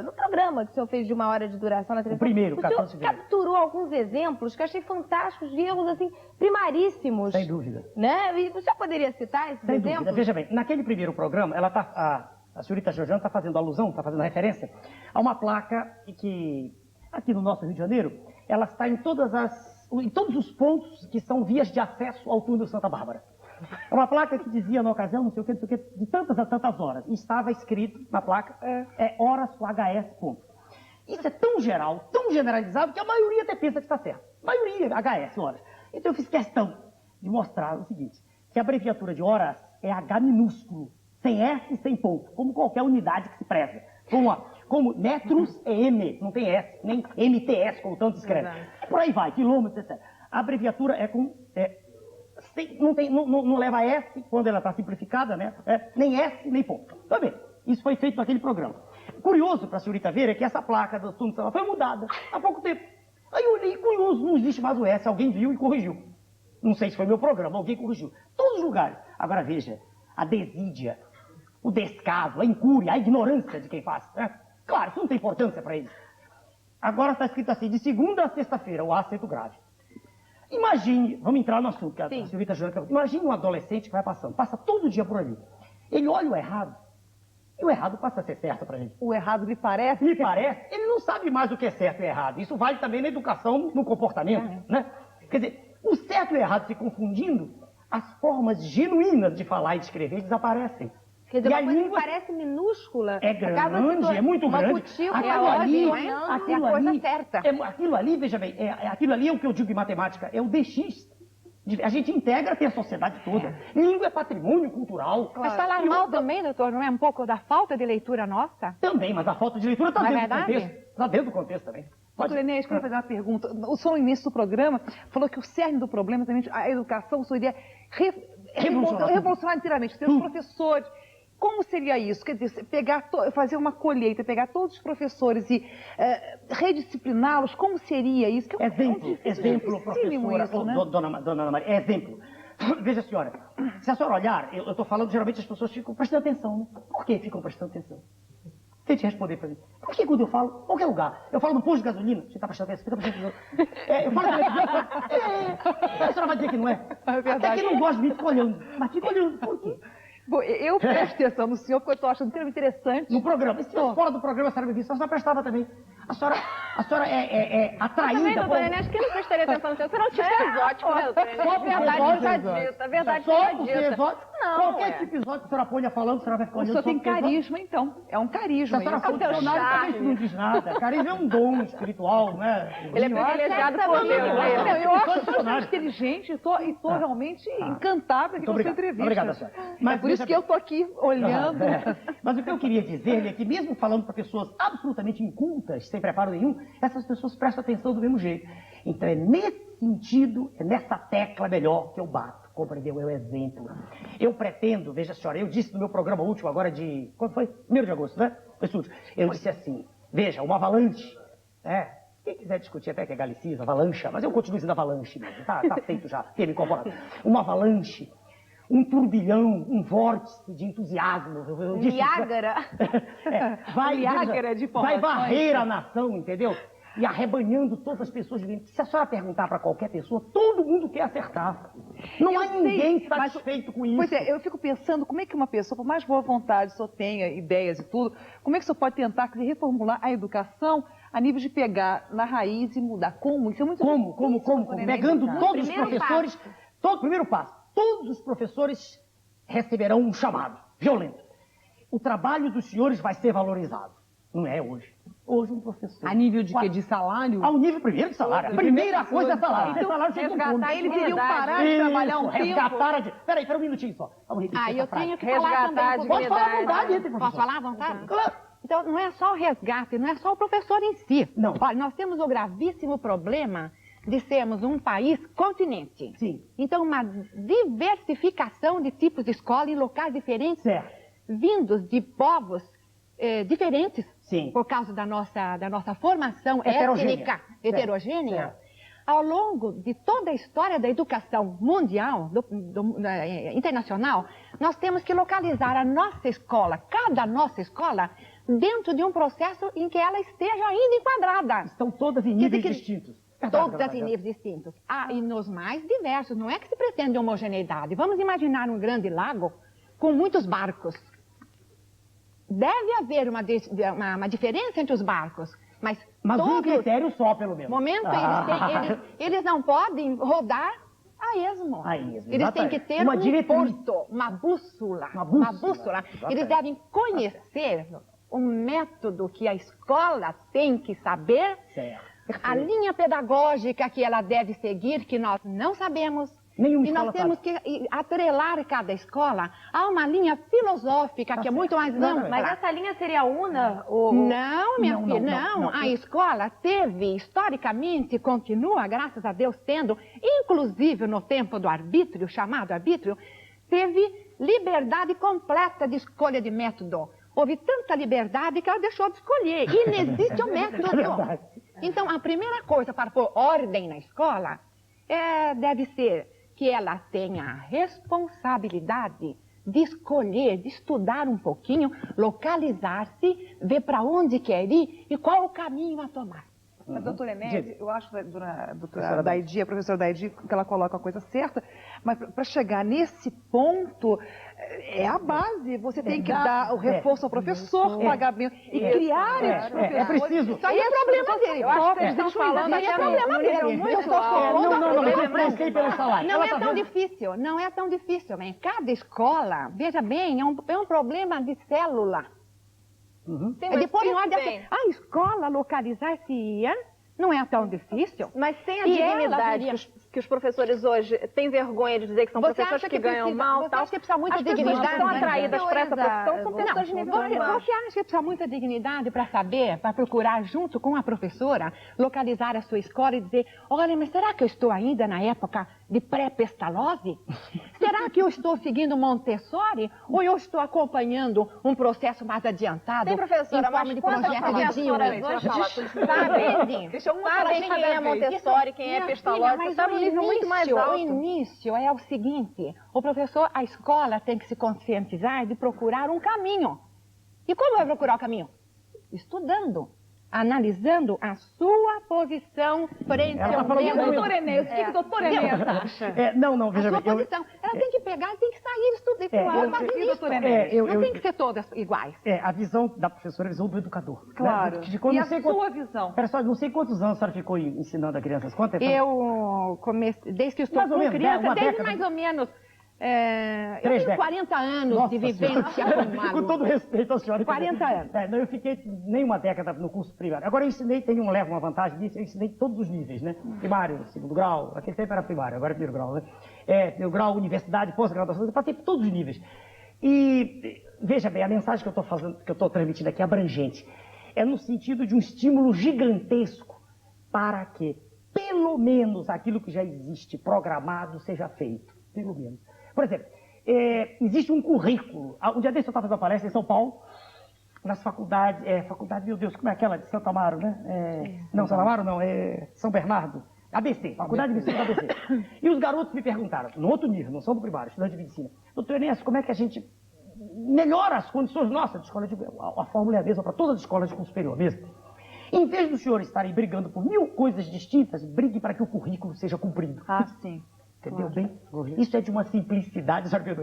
no programa que o senhor fez de 1 hora de duração na televisão, o senhor capturou alguns exemplos que eu achei fantásticos, de erros assim, primaríssimos. Sem dúvida. Né? E o senhor poderia citar esses Sem exemplos? dúvida. Veja bem, naquele primeiro programa, a senhorita Georgiana está fazendo alusão, está fazendo referência a uma placa que, aqui no nosso Rio de Janeiro, ela está em todos os pontos que são vias de acesso ao túnel Santa Bárbara. É uma placa que dizia na ocasião, não sei o que, de tantas a tantas horas. E estava escrito na placa, horas com HS, ponto. Isso é tão geral, tão generalizado, que a maioria até pensa que está certo. Maioria, HS, horas. Então eu fiz questão de mostrar o seguinte, que a abreviatura de horas é H minúsculo, sem S e sem ponto, como qualquer unidade que se preza. Como metros é M, não tem S, nem MTS, como tanto escreve. Por aí vai, quilômetros, etc. A abreviatura é com... não leva S quando ela está simplificada, né? Nem S, nem ponto. Tá bem, isso foi feito naquele programa. Curioso para a senhorita ver é que essa placa do túnel foi mudada há pouco tempo. Aí eu olhei, curioso, não existe mais o S, alguém viu e corrigiu. Não sei se foi meu programa, alguém corrigiu. Todos os lugares. Agora veja, a desídia, o descaso, a incúria, a ignorância de quem faz. Né? Claro, isso não tem importância para eles. Agora está escrito assim, de segunda a sexta-feira, o acento grave. Imagine, vamos entrar no assunto, que a Silvia está jogando. Imagine um adolescente que vai passando, passa todo dia por ali. Ele olha o errado, e o errado passa a ser certo para ele. O errado lhe parece? Me parece, ele não sabe mais o que é certo e errado. Isso vale também na educação, no comportamento, né? Quer dizer, o certo e o errado se confundindo, as formas genuínas de falar e de escrever desaparecem. Quer dizer, E uma a coisa língua que parece minúscula. é grande, é muito grande. Aquilo ali, certa. Aquilo ali, veja bem, aquilo ali é o que eu digo em matemática, é o DX. A gente integra até a sociedade toda. Língua é patrimônio cultural. Mas falar mal também, doutor, não é um pouco da falta de leitura nossa? Também, mas a falta de leitura está Não é dentro do verdade? contexto. Está dentro do contexto também. Doutor Enéas, quero fazer uma pergunta. O senhor, no início do programa, falou que o cerne do problema também, a educação, sua ideia revolucionar inteiramente, ter os professores. Como seria isso? Quer dizer, fazer uma colheita, pegar todos os professores e rediscipliná-los, como seria isso? Que Exemplo, professora, isso, né? dona Ana Maria, exemplo. Veja, senhora, se a senhora olhar, eu estou falando, geralmente as pessoas ficam prestando atenção, né? Por que ficam prestando atenção? Tente responder para mim. Por que quando eu falo, qualquer lugar, eu falo no posto de gasolina, você está prestando atenção, você está prestando atenção. Eu falo a senhora vai dizer que não é. É verdade. Até que não gosta de mim, fica olhando. Mas fica olhando, por quê? Bom, eu presto atenção no senhor, porque eu estou achando extremamente interessante. No programa. E se fosse fora do programa, a senhora me disse, a senhora prestava também. A senhora é atraída. Também, doutor Enéas, que não prestaria atenção no seu? Se não tiver exótico, né, doutor Enéas? Só Verdade está dita, verdade Só está porque dita. exótico. Não, Qualquer tipo de exótico que a senhora ponha falando, a senhora vai ficar O olhando. senhor tem só porque é exótico. carisma, então. É um carisma. Se a senhora isso. for dicionário, também isso não diz nada. Carisma é um dom espiritual, né? Ele é privilegiado por Deus. Eu acho bastante inteligente e estou realmente encantada aqui com a sua entrevista. Obrigado, senhora. Mas por isso que eu estou aqui olhando. Mas o que eu queria dizer é que mesmo falando para pessoas absolutamente incultas, sem preparo nenhum, essas pessoas prestam atenção do mesmo jeito. Então é nesse sentido, é nessa tecla melhor que eu bato. Compreendeu? É o exemplo. Eu pretendo, veja senhora, eu disse no meu programa último agora de... Quando foi? 1º de agosto, né? Esse último. Eu disse assim, veja, uma avalanche, quem quiser discutir até que é galicismo, avalanche, mas eu continuo dizendo avalanche mesmo, tá feito já, termo incorporado. Uma avalanche, um turbilhão, um vórtice de entusiasmo. Eu disse, Niágara. vai varrer a nação, entendeu? E arrebanhando todas as pessoas de dentro. Se a senhora perguntar para qualquer pessoa, todo mundo quer acertar. Não há ninguém satisfeito com isso. Pois é, eu fico pensando como é que uma pessoa, por mais boa vontade, só tenha ideias e tudo, como é que você pode tentar reformular a educação a nível de pegar na raiz e mudar? Como? Isso é muito Como? Pegando todos os professores, primeiro passo, todos os professores receberão um chamado violento. O trabalho dos senhores vai ser valorizado. Não é hoje. Hoje um professor... A nível de quê? De salário? Ao nível primeiro de salário. A primeira coisa é salário. Então, salário resgatar, eles iriam parar de trabalhar um tempo. Peraí, um minutinho só. Vamos repetir essa frase. Tenho que falar também. Posso falar à vontade, entre professor. Posso falar à vontade? Claro. Então, não é só o resgate, não é só o professor em si. Não. Olha, nós temos o gravíssimo problema de sermos um país continente. Sim. Então, uma diversificação de tipos de escola em locais diferentes, Certo. vindos de povos diferentes, Sim. por causa da nossa formação étnica heterogênea. Certo. Ao longo de toda a história da educação mundial, internacional, nós temos que localizar a nossa escola, cada nossa escola, dentro de um processo em que ela esteja ainda enquadrada. Estão todas em níveis distintos. Todas em níveis distintos. E nos mais diversos. Não é que se pretende homogeneidade. Vamos imaginar um grande lago com muitos barcos. Deve haver uma diferença entre os barcos, mas todos... um critério só, pelo menos. Eles não podem rodar a esmo. Eles têm que ter um porto, uma bússola. Eles devem conhecer o método que a escola tem que saber, a linha pedagógica que ela deve seguir, que nós não sabemos. E nós temos que atrelar cada escola a uma linha filosófica que é muito mais ampla. Mas essa linha seria una? Não, minha filha, não. A escola teve, historicamente, continua, graças a Deus, tendo, inclusive no tempo do arbítrio, chamado arbítrio, teve liberdade completa de escolha de método. Houve tanta liberdade que ela deixou de escolher. E não existe o método. Então, a primeira coisa para pôr ordem na escola deve ser que ela tenha a responsabilidade de escolher, de estudar um pouquinho, localizar-se, ver para onde quer ir e qual o caminho a tomar. Mas, doutora Enésia, eu acho que a doutora Daidi, a professora Daidi, que ela coloca a coisa certa, mas para chegar nesse ponto, é a base. Você tem que dar o reforço ao professor, pagar bem e criar esses professores. É preciso. Isso aí é problema dele. Eu acho que eles estão falando é problema dele. muito alto. Não, mas eu influenciei pelo salário. Não é tão difícil, não é tão difícil. Em cada escola, veja bem, é um problema de célula. Sim, É de pôr em ordem bem. a escola localizar-se não é tão difícil. Mas sem a E ela dignidade deveria- que os professores hoje têm vergonha de dizer que são professores que ganham mal, você tal. acha que precisa muita As pessoas dignidade? que são atraídas por essa profissão são Não, pessoas de nível humano. você acha que precisa muita dignidade para saber, para procurar junto com a professora, localizar a sua escola e dizer, olha, mas será que eu estou ainda na época de pré-Pestalozzi? Será que eu estou seguindo Montessori? Ou eu estou acompanhando um processo mais adiantado? Tem, professora, em forma mas de quantas projeto de professoras Dino? hoje Sabe? sabem quem é Montessori, quem é Minha Pestalozzi? filha, mas Está no nível muito mais alto. O início é o seguinte, o professor, a escola tem que se conscientizar de procurar um caminho. E como vai procurar o caminho? Estudando, analisando a sua posição frente Ela tá ao falando tema. muito. Doutora Enésia, o que a doutora Enésia acha? Não, A veja sua bem. posição. Ela tem que pegar, tem que sair, estudar, fazer e isso. doutora Enésia? Não tem que ser todas iguais. A visão da professora é a visão do educador. Claro. Né? Ficou, E não a sei sua visão? Pera só, não sei quantos anos a senhora ficou ensinando a crianças. Quanto tempo? Eu comecei, desde que eu estou Mais ou com menos, criança, uma desde década. mais ou menos... eu 3 tenho décadas. 40 anos Nossa de vivência Senhora. como Com todo respeito à senhora. 40 anos. Não, eu fiquei nem uma década no curso primário. Agora eu ensinei, levo uma vantagem disso, eu ensinei todos os níveis, né? Primário, segundo grau, aquele tempo era primário, agora é primeiro grau, né? Primeiro grau, universidade, pós-graduação, eu passei por todos os níveis. E veja bem, a mensagem que eu estou fazendo, que eu estou transmitindo aqui é abrangente. É no sentido de um estímulo gigantesco para que, pelo menos, aquilo que já existe programado seja feito. Pelo menos. Por exemplo, existe um currículo. Um dia desse eu estava fazendo uma palestra em São Paulo, nas faculdades, meu Deus, como é aquela de Santa Amaro, né? Não, Santa Amaro não, São Bernardo. ABC, Faculdade de Medicina da ABC. E os garotos me perguntaram, no outro nível, não são do primário, estudante de medicina, doutor Enéas, como é que a gente melhora as condições nossas de escola? A fórmula é a mesma para todas as escolas de curso superior mesmo. Em vez dos senhores estarem brigando por 1000 coisas distintas, brigue para que o currículo seja cumprido. Ah, sim. Entendeu bem? Isso é de uma simplicidade, sabe?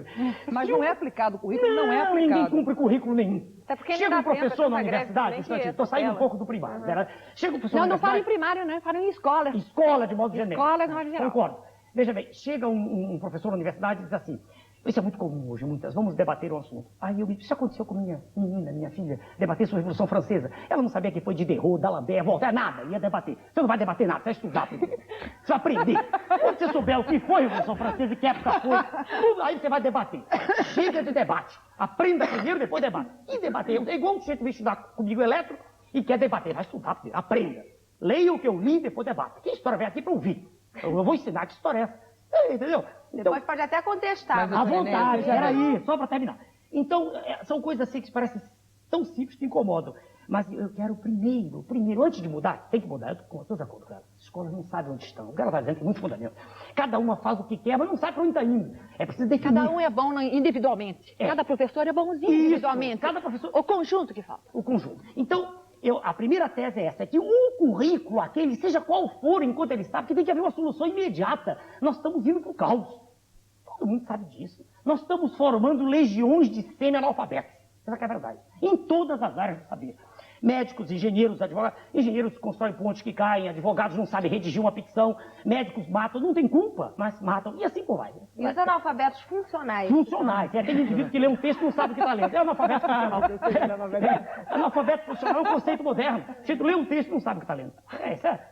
Mas não é aplicado, o currículo não é aplicado. Ninguém cumpre currículo nenhum. Até porque Chega não um dá tempo, professor na essa greve universidade, também que estou saindo um atropela. pouco do primário. Né? Chega um professor na Não falo em universidade, primário, né? Falo em escola. escola de modo genérico. Escola de modo geral. Concordo. Veja bem, chega um professor na universidade e diz assim, isso é muito comum hoje, vamos debater um assunto. Aí isso aconteceu com minha menina, minha filha, debater sobre a Revolução Francesa. Ela não sabia que foi de Diderot, d'Alembert, Voltaire, nada, ia debater. Você não vai debater nada, você vai estudar primeiro. Você vai aprender. Quando você souber o que foi a Revolução Francesa e que época foi, tudo, aí você vai debater. Chega de debate. Aprenda primeiro, depois debate. E debater, é igual você que vem estudar comigo eletro e quer debater, vai estudar primeiro, aprenda. Leia o que eu li, depois debate. Que história vem aqui para ouvir? Eu vou ensinar que história é essa. Entendeu? Depois pode até contestar. À vontade, peraí, só para terminar. Então, são coisas assim que parecem tão simples que incomodam. Mas eu quero primeiro, antes de mudar, tem que mudar, eu estou de acordo, cara. As escolas não sabem onde estão. O cara está dizendo que é muito fundamento. Cada uma faz o que quer, mas não sabe para onde está indo. É preciso definir. Cada um é bom individualmente. Cada professor é bonzinho Isso, individualmente. cada professor... O conjunto que falta. O conjunto. Então, a primeira tese é essa, é que um currículo, aquele, seja qual for, enquanto ele está, porque tem que haver uma solução imediata. Nós estamos indo para o caos. Todo mundo sabe disso. Nós estamos formando legiões de semi-analfabetos. Essa que é a verdade. Em todas as áreas do saber. Médicos, engenheiros, advogados. Engenheiros constroem pontes que caem, advogados não sabem redigir uma ficção, médicos matam, não tem culpa, mas matam. E assim por vai. E os analfabetos funcionais? Funcionais. É aquele indivíduo que lê um texto e não sabe o que está lendo. É analfabeto funcional. Analfabeto funcional é um conceito moderno. Você lê um texto e não sabe o que está lendo. Isso é.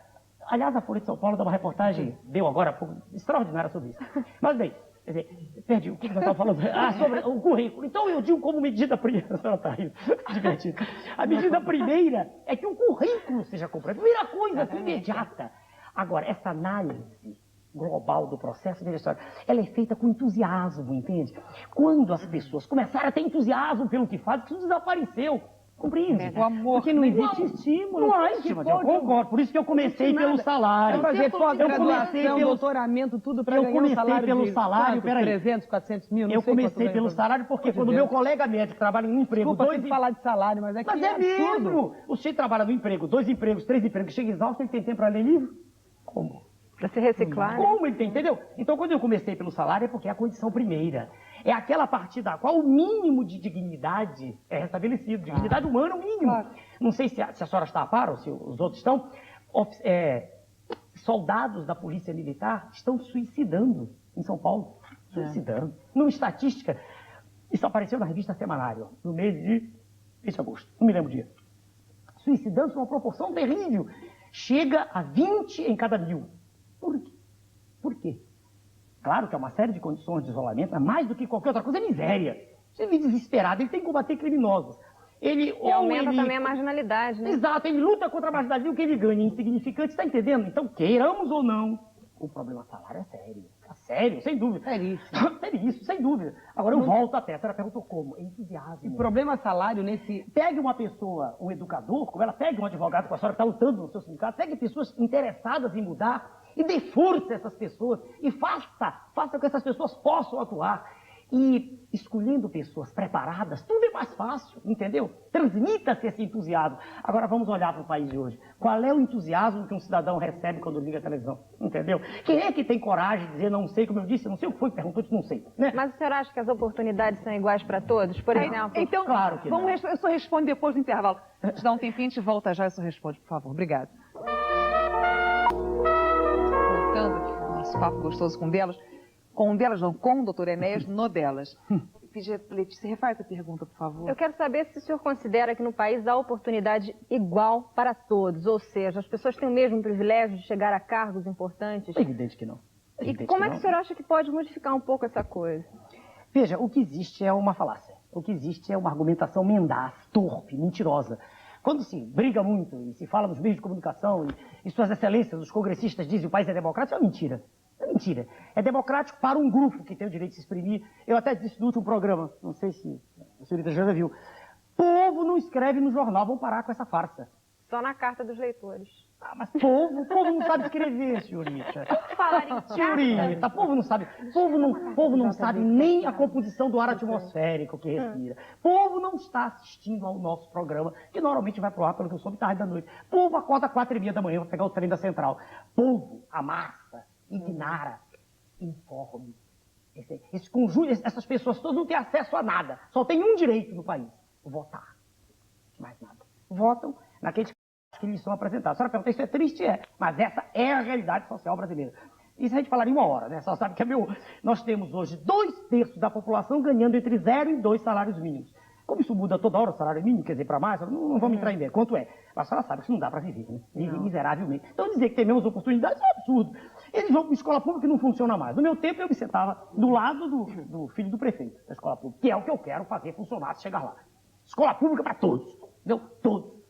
Aliás, a Folha de São Paulo dá uma reportagem, deu agora há pouco, extraordinária sobre isso. Mas bem, quer dizer, perdi o que nós estávamos falando. Sobre o currículo. Então eu digo como medida primeira, a senhora está rindo, divertido. A medida primeira é que o currículo seja completo. Primeira coisa, imediata. Agora, essa análise global do processo, veja só, ela é feita com entusiasmo, entende? Quando as pessoas começarem a ter entusiasmo pelo que fazem, isso desapareceu. Compreende? O amor. Porque não existe estímulo. Não há estímulo, eu concordo. Por isso que eu comecei pelo salário. Eu fazer Eu comecei pós-graduação, pelo doutoramento, tudo para Eu ganhar um comecei salário pelo de salário, quanto? peraí. 300, 400 mil, não Eu sei quanto comecei ganha pelo por- salário porque Por quando Deus. meu colega médico trabalha em um emprego, Desculpa, dois tem que falar de salário, mas é que Mas é absurdo. mesmo! O sujeito trabalha no emprego, 2 empregos, 3 empregos, chega exausto, ele tem tempo para ler livro? Como? Para se reciclar, né? Como ele tem, entendeu? Então, quando eu comecei pelo salário, é porque é a condição primeira. É aquela partir da qual o mínimo de dignidade é restabelecido. Dignidade humana, o mínimo. Claro. Não sei se a senhora está a par ou se os outros estão. Soldados da Polícia Militar estão suicidando em São Paulo. Suicidando. Numa estatística, isso apareceu na revista Semanário, no mês de agosto. Não me lembro o dia. Suicidando-se numa proporção terrível. Chega a 20 em cada 1000. Por quê? Por quê? Claro que é uma série de condições de isolamento, mas mais do que qualquer outra coisa é miséria. Você vive desesperado, ele tem que combater criminosos. E aumenta também a marginalidade, né? Exato, ele luta contra a marginalidade, o que ele ganha é insignificante, está entendendo? Então, queiramos ou não, o problema salário é sério. É sério, sem dúvida. Seríssimo. Seríssimo, sem dúvida. Agora eu volto até, a senhora perguntou como? É entusiasmo. O problema salário nesse... Pegue uma pessoa, um educador, como ela, pegue um advogado com a senhora que está lutando no seu sindicato, pegue pessoas interessadas em mudar e dê força a essas pessoas e faça com que essas pessoas possam atuar. E escolhendo pessoas preparadas, tudo é mais fácil, entendeu? Transmita-se esse entusiasmo. Agora vamos olhar para o país de hoje. Qual é o entusiasmo que um cidadão recebe quando liga a televisão? Entendeu? Quem é que tem coragem de dizer não sei, como eu disse, não sei o que foi que perguntou, disse não sei. Né? Mas o senhor acha que as oportunidades são iguais para todos? Por exemplo, Então, Claro que não. eu só respondo depois do intervalo. Te dá um tempinho, a gente volta já e só responde, por favor. Obrigada. Voltando aqui ao nosso papo gostoso com Delas. Com Delas, não, com o doutor Enéas, no Delas. Letícia, refaz a pergunta, por favor. eu quero saber se o senhor considera que no país há oportunidade igual para todos, ou seja, as pessoas têm o mesmo privilégio de chegar a cargos importantes. É evidente que não. É E evidente como é não. que o senhor acha que pode modificar um pouco essa coisa? Veja, o que existe é uma falácia. O que existe é uma argumentação mendaz, torpe, mentirosa. Quando se briga muito e se fala nos meios de comunicação e suas excelências, os congressistas dizem que o país é democrático, é uma mentira. É mentira. É democrático para um grupo que tem o direito de se exprimir. Eu até disse no último programa, não sei se a senhorita já viu, povo não escreve no jornal, vamos parar com essa farsa. Só na carta dos leitores. Ah, mas povo não sabe escrever, senhorita. Falar em Senhorita, povo não sabe. Povo não sabe nem a composição do ar atmosférico que respira. Povo não está assistindo ao nosso programa, que normalmente vai pro ar, pelo que eu soube, tarde da noite. Povo acorda às 4h30 da manhã para pegar o trem da central. Povo, a massa, ignara, informe. Esse conjunto, essas pessoas todas não têm acesso a nada. Só tem um direito no país: votar. Mais nada. Votam naqueles que lhes são apresentados. A senhora pergunta, isso é triste? É. Mas essa é a realidade social brasileira. Isso a gente falaria 1 hora, né? Só sabe que nós temos hoje 2/3 da população ganhando entre 0 e 2 salários mínimos. Como isso muda toda hora o salário mínimo, quer dizer, para mais, não vamos entrar em ideia. Quanto é? Mas a senhora sabe que isso não dá para viver, né? Vive miseravelmente. Então dizer que tem menos oportunidades é um absurdo. Eles vão para escola pública e não funciona mais. No meu tempo eu me sentava do lado do filho do prefeito da escola pública, que é o que eu quero fazer funcionar se chegar lá. Escola pública para todos, entendeu? Todos.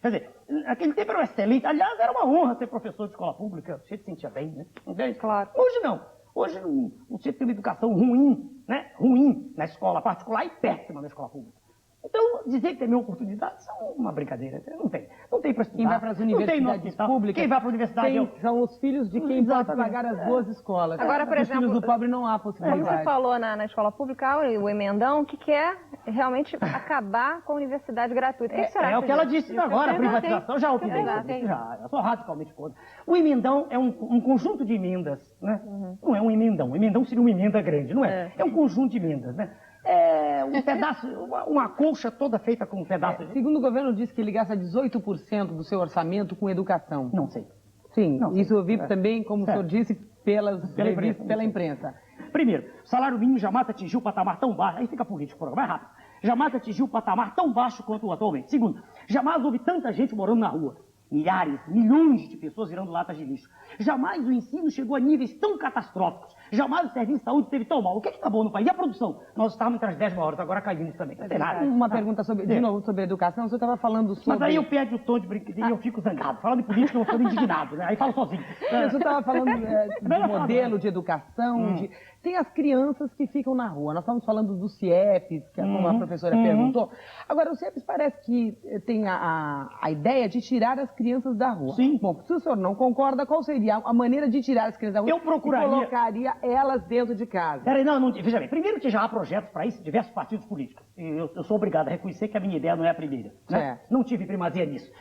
Quer dizer, naquele tempo era excelente. Aliás, era uma honra ser professor de escola pública. Você se sentia bem, né? Entende? Claro. Hoje não. Hoje você tem uma educação ruim, né? Ruim na escola particular e péssima na escola pública. Então, dizer que tem minha oportunidade é uma brincadeira. Não tem. Não tem para estudar. Quem vai para as universidades públicas, quem vai para a universidade são os filhos de quem pode pagar as boas escolas. Agora, por Os exemplo, filhos do pobre não há Como possibilidade. você falou na escola pública, o emendão, que quer realmente acabar com a universidade gratuita. O que o senhor acha É o que ela disso? disse agora, a privatização, já opinei sobre isso, já. Eu sou radicalmente contra. O emendão é um conjunto de emendas, né? Não é um emendão. O emendão seria uma emenda grande, não é? É um conjunto de emendas, né? É um pedaço, uma colcha toda feita com um pedaço de... Segundo o governo, diz que ele gasta 18% do seu orçamento com educação. Não sei. Sim, Não, isso eu vi também, como o senhor disse, pela imprensa. imprensa. Primeiro, o salário mínimo jamais atingiu o patamar tão baixo, aí fica político o programa, vai rápido. Jamais atingiu o patamar tão baixo quanto o atualmente. Segundo, jamais houve tanta gente morando na rua. Milhares, milhões de pessoas virando latas de lixo. Jamais o ensino chegou a níveis tão catastróficos. Jamais o serviço de saúde esteve tão mal. O que é que tá bom no país? E a produção? Nós estávamos entre as 10 maiores, agora caímos também. Não tem nada. Uma pergunta de novo sobre educação. Você estava falando sobre... Mas aí eu perdi o tom de brincadeira e eu fico zangado. Falando de política, eu fico indignado, né? Aí falo sozinho. Você estava falando de modelo de educação, tem as crianças que ficam na rua. Nós estamos falando dos CIEPs, que como a professora perguntou. Agora, os CIEPs parece que tem a ideia de tirar as crianças da rua. Sim. Bom, se o senhor não concorda, qual seria a maneira de tirar as crianças da rua? Eu procuraria... E colocaria elas dentro de casa. Peraí, não, veja bem. Primeiro que já há projetos para isso, diversos partidos políticos. Eu sou obrigado a reconhecer que a minha ideia não é a primeira. Né? Não tive primazia nisso.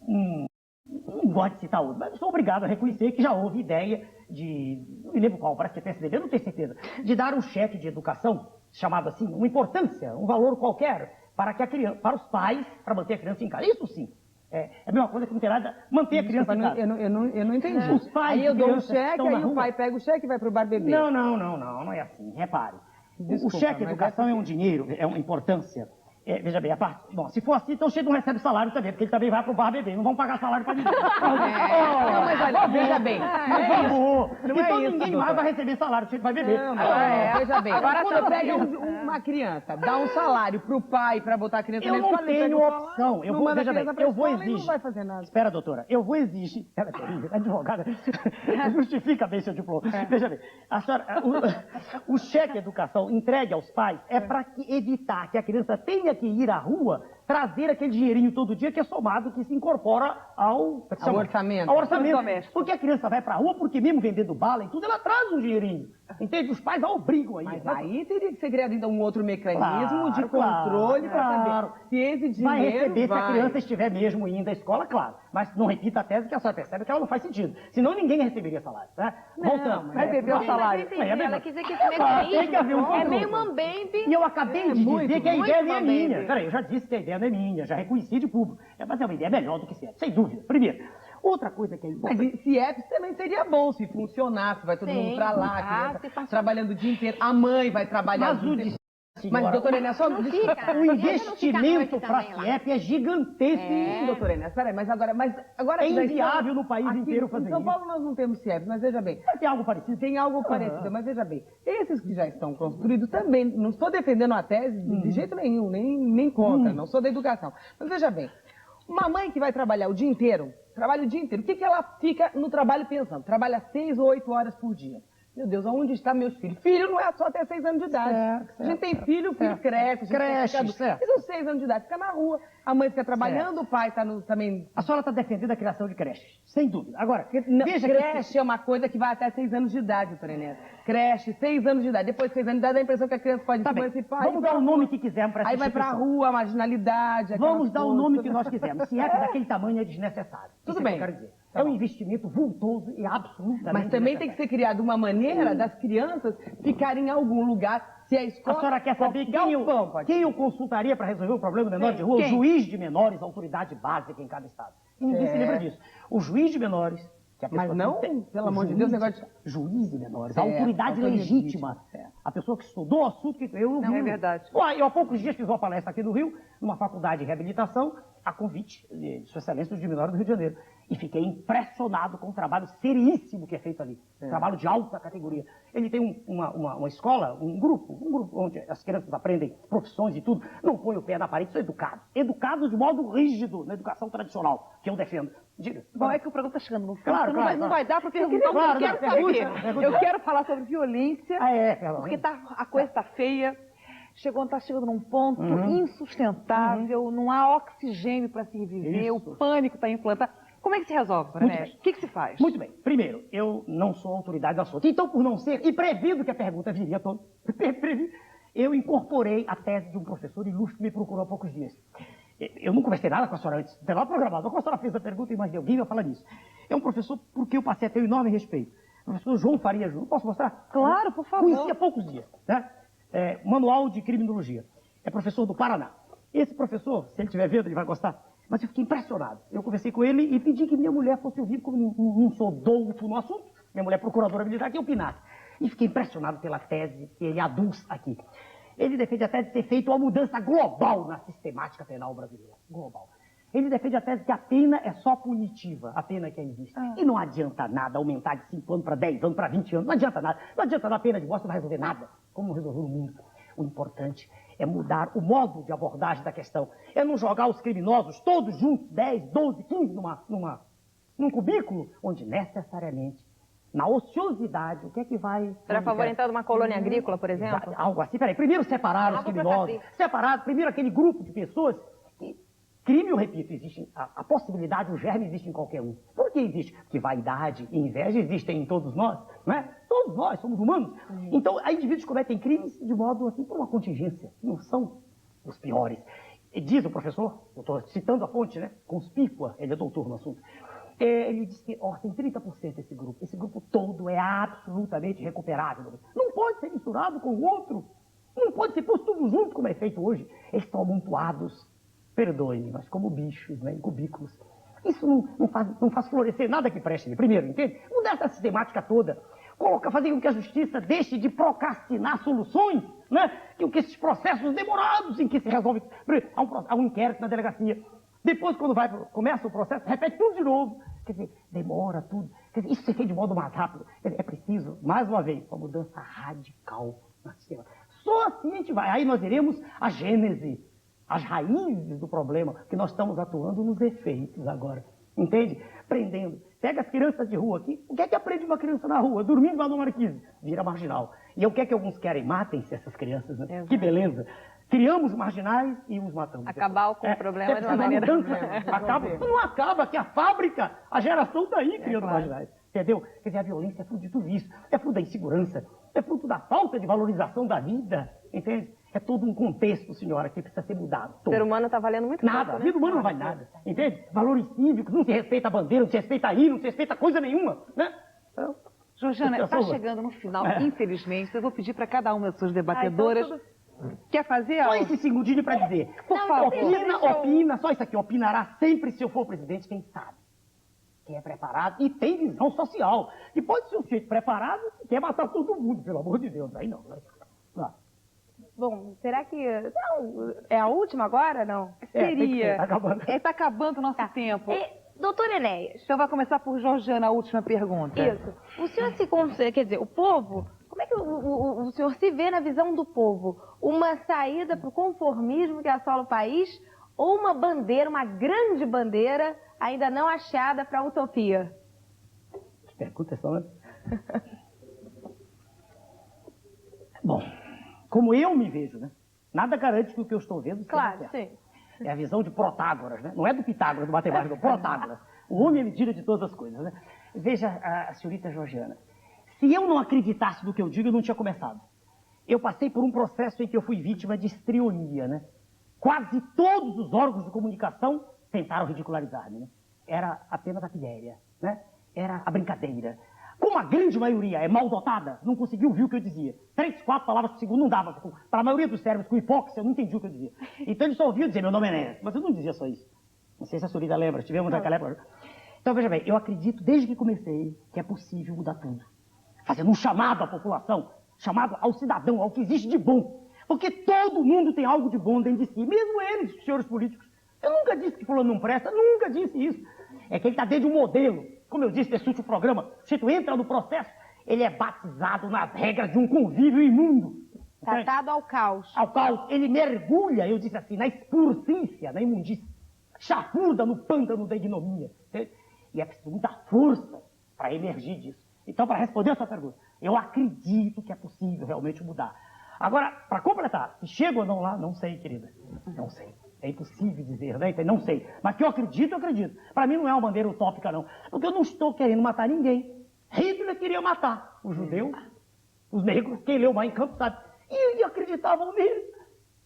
Não gosto de citar outro, mas sou obrigado a reconhecer que já houve ideia de, não me lembro qual, parece que é PSDB, não tenho certeza, de dar um cheque de educação, chamado assim, uma importância, um valor qualquer, para que a criança, para os pais, para manter a criança em casa. Isso sim. É a mesma coisa que não tem nada, manter a criança em casa. Eu não entendi. Os pais aí eu dou um crianças cheque, estão na aí o rua. pai pega o cheque e vai pro bar beber. Não é assim, repare. Desculpa, o cheque mas educação é um dinheiro, é uma importância. Veja bem, a parte. Bom, se for assim, então o Chefe não recebe salário também, porque ele também vai pro bar beber. Não vão pagar salário pra ninguém. Não, mas olha, veja bem. Por favor. Não é Então isso, ninguém doutor. mais vai receber salário, o Chefe vai beber. Veja bem. Agora Agora quando pega uma criança, dá um salário pro pai pra botar a criança Eu na não escola, ele tenho pega o salário, opção. Eu não vou, manda a veja bem, criança pra eu vou escola e exigir. não vai fazer nada. Espera, doutora, eu vou exigir. Ela é terrível, advogada. Justifica bem seu diploma. Veja bem, a senhora, o cheque educação entregue aos pais é para evitar que a criança tenha que ir à rua trazer aquele dinheirinho todo dia que é somado, que se incorpora ao orçamento. Ao orçamento. Porque a criança vai pra rua, porque mesmo vendendo bala e tudo, ela traz um dinheirinho. Entende? Os pais a obrigam aí. Mas aí teria que ser criado então um outro mecanismo de Claro, controle para claro. saber se esse dinheiro Vai receber se a criança estiver mesmo indo à escola, claro. Mas não repita a tese que a senhora percebe que ela não faz sentido. Senão ninguém receberia salário, né? Voltando. Vai beber o salário. Ela quis dizer que esse Tem que haver um mecanismo é controle. meio mambembe. E eu acabei de dizer que a ideia não é mambembe. minha. Peraí, eu já disse que a ideia não é minha, já reconheci de público. Mas é uma ideia melhor do que CIEP, sem dúvida. Primeiro. Outra coisa que é Mas importante. CIEPs também seria bom se funcionasse, vai todo mundo pra lá, a criança se passar. trabalhando o dia inteiro, a mãe vai trabalhar Mas o o dia de inteiro. senhora, Mas, doutora Enéas, só Não desculpa, fica. o Porque não fica investimento noite para a também lá. CIEP é gigantesco. Sim, doutora Enéas, peraí, mas agora É que já inviável estamos no país aqui inteiro fazer em São isso. Paulo nós não temos CIEPs, mas veja bem, Tem algo parecido? tem algo parecido, mas veja bem, esses que já estão construídos também, não estou defendendo a tese de jeito nenhum, nem contra, não sou da educação. Mas veja bem, uma mãe que vai trabalhar o dia inteiro, trabalha o dia inteiro, o que ela fica no trabalho pensando? Trabalha 6 ou 8 horas por dia. Meu Deus, aonde estão meus filhos? Filho não é só até 6 anos de idade. A gente tem filho, o filho cresce. Cresce, certo. E são 6 anos de idade, fica na rua. A mãe fica trabalhando, o pai está também... A senhora está defendendo a criação de creches, sem dúvida. Agora, Não, veja que... creche é uma coisa que vai até 6 anos de idade, doutora Enéas. Creche, 6 anos de idade. Depois de 6 anos de idade, dá a impressão que a criança pode Tá se bem. emancipar. Vamos dar o nome que quisermos para essa Aí vai pra instituição. rua, a marginalidade. aquelas Vamos dar o coisas, nome todas que nós essas- quisermos. Se é que daquele tamanho é desnecessário. Tudo Isso é bem. que eu quero dizer. Tá É um bom. investimento vultoso e absolutamente Mas também tem que ser criada uma maneira das crianças ficarem em algum lugar. Se a escola... A senhora quer saber quem eu consultaria para resolver o problema do menor de rua? Quem? O juiz de menores, autoridade básica em cada estado. E ninguém se lembra disso. O juiz de menores... que a Mas pessoa não, tem- pelo o amor de juiz- Deus, negócio de... Juiz de menores, Certo, a autoridade autoridade legítima. legítima, certo. A pessoa que estudou o assunto que eu Não, é verdade. Ué, eu há poucos dias fiz uma palestra aqui no Rio, numa faculdade de reabilitação, a convite de Sua Excelência de menores do Rio de Janeiro. E fiquei impressionado com o trabalho seríssimo que é feito ali. Trabalho de alta categoria. Ele tem uma escola, um grupo onde as crianças aprendem profissões e tudo. Não põe o pé na parede, são educados. Educados de modo rígido, na educação tradicional, que eu defendo. Diga. Bom, é que o programa está chegando no fim, Claro, então claro, não claro. vai dar para perguntar o que Claro, eu quero não, saber. pergunta. Eu quero falar sobre violência, Fernanda. porque a coisa está feia, está chegando num ponto insustentável, não há oxigênio para se viver, Isso. o pânico está implantado. Como é que se resolve, Muito Enéas? bem. O que se faz? Muito bem. Primeiro, eu não sou autoridade do assunto. Então, por não ser, e prevendo que a pergunta viria todo, eu incorporei a tese de um professor ilustre que me procurou há poucos dias. Eu não conversei nada com a senhora antes, não tem nada programado. Quando a senhora fez a pergunta, eu imaginei alguém vai falar nisso. É um professor por quem eu passei a ter um enorme respeito. O professor João Faria Júnior. Posso mostrar? Claro, por favor. Conheci há poucos dias. Né? Manual de Criminologia. É professor do Paraná. Esse professor, se ele estiver vendo, ele vai gostar. Mas eu fiquei impressionado. Eu conversei com ele e pedi que minha mulher fosse ouvir, como não sou douto no assunto, minha mulher é procuradora militar, que opinasse. E fiquei impressionado pela tese que ele aduz aqui. Ele defende a tese de ter feito uma mudança global na sistemática penal brasileira. Global. Ele defende a tese que a pena é só punitiva, a pena que existe. E não adianta nada aumentar de 5 anos para 10 anos, para 20 anos. Não adianta nada. Não adianta dar pena de morte, não vai resolver nada. Como não resolveu o mundo? O importante é mudar o modo de abordagem da questão. É não jogar os criminosos todos juntos, 10, 12, 15, num cubículo, onde necessariamente, na ociosidade, o que é que vai... Será a favor, então, de uma colônia agrícola, por exemplo? Algo assim. Peraí, primeiro separar os criminosos. Separar, primeiro aquele grupo de pessoas que... Crime, eu repito, existe a possibilidade, o germe existe em qualquer um. Por que existe? Porque vaidade e inveja existem em todos nós, não é? Todos nós somos humanos. Então, há indivíduos que cometem crimes de modo, assim, por uma contingência. Não são os piores. E diz o professor, eu estou citando a fonte, né? Conspícua, ele é doutor no assunto. Ele diz que, tem 30% esse grupo. Esse grupo todo é absolutamente recuperável. Não pode ser misturado com o outro. Não pode ser posto tudo junto, como é feito hoje. Eles estão amontoados. Perdoe-me, mas como bichos, né, em cubículos. Isso não faz florescer nada que preste. Primeiro, entende? Mudar essa sistemática toda. Fazer com que a justiça deixe de procrastinar soluções, né? Que esses processos demorados em que se resolve... Há um inquérito na delegacia. Depois, quando começa o processo, repete tudo de novo. Quer dizer, demora tudo. Quer dizer, isso se fez de modo mais rápido. Quer dizer, é preciso, mais uma vez, uma mudança radical no sistema. Só assim a gente vai. Aí nós iremos à gênese, as raízes do problema, que nós estamos atuando nos efeitos agora. Entende? Prendendo. Pega as crianças de rua aqui. O que é que aprende uma criança na rua? Dormindo lá no Marquise. Vira marginal. E o que é que alguns querem? Matem-se essas crianças, né? Exato. Que beleza. Criamos marginais e os matamos. Acabar com o problema de uma maneira... Não acaba, que a fábrica, a geração está aí criando marginais. Entendeu? Quer dizer, a violência é fruto de tudo isso. É fruto da insegurança. É fruto da falta de valorização da vida. Entende? É todo um contexto, senhora, que precisa ser mudado. O ser humano está valendo muito pouco, nada, a vida humana não vale nada. Entende? Valores cívicos, não se respeita a bandeira, não se respeita a hino, não se respeita coisa nenhuma. Né? Então, Georgiana, está chegando no final, infelizmente. Eu vou pedir para cada uma das suas debatedoras... Quer fazer só esse segundinho para dizer. Por favor, opina, só isso aqui. Opinará sempre se eu for presidente, quem sabe. Quem é preparado e tem visão social. E pode ser um sujeito preparado que quer matar todo mundo, pelo amor de Deus. Aí não. Bom, será que... Não, é a última agora, não? Seria. Está acabando o nosso tempo. Doutor Enéas. Então vai começar por Georgiana, a última pergunta. Isso. O senhor se considera, quer dizer, o povo... Como é que o senhor se vê na visão do povo? Uma saída para o conformismo que assola o país ou uma bandeira, uma grande bandeira, ainda não achada para a utopia? Pergunta só, né? Bom, como eu me vejo, né? Nada garante que o que eu estou vendo seja claro, certo. Sim. É a visão de Protágoras, né? Não é do Pitágoras, do matemático, é do Protágoras. O homem é medida de todas as coisas, né? Veja a senhorita Georgiana. Se eu não acreditasse no que eu digo, eu não tinha começado. Eu passei por um processo em que eu fui vítima de histrionia, né? Quase todos os órgãos de comunicação tentaram ridicularizar-me, né? Era apenas a pilhéria, né? Era a brincadeira. Como a grande maioria é mal dotada, não conseguiu ouvir o que eu dizia. 3, 4 palavras por segundo não dava. Para a maioria dos cérebros com hipóxia, eu não entendi o que eu dizia. Então ele só ouvia dizer, meu nome é Enéas. Mas eu não dizia só isso. Não sei se a senhorita lembra, tivemos naquela época. Então veja bem, eu acredito desde que comecei que é possível mudar tudo. Fazendo um chamado à população, chamado ao cidadão, ao que existe de bom. Porque todo mundo tem algo de bom dentro de si, mesmo eles, os senhores políticos. Eu nunca disse que fulano não presta, nunca disse isso. É que ele está dentro de um modelo. Como eu disse nesse último programa, se tu entra no processo, ele é batizado nas regras de um convívio imundo. Tratado ao caos. Ao caos. Ele mergulha, eu disse assim, na expurcícia, na imundícia. Chafurda no pântano da ignomínia. E é preciso muita força para emergir disso. Então, para responder essa pergunta, eu acredito que é possível realmente mudar. Agora, para completar, se chego ou não lá, não sei, querida. Não sei. É impossível dizer, né? Não sei. Mas que eu acredito, eu acredito. Para mim não é uma bandeira utópica, não. Porque eu não estou querendo matar ninguém. Hitler queria matar os judeus, os negros, quem leu Mein Kampf sabe. E acreditavam nele.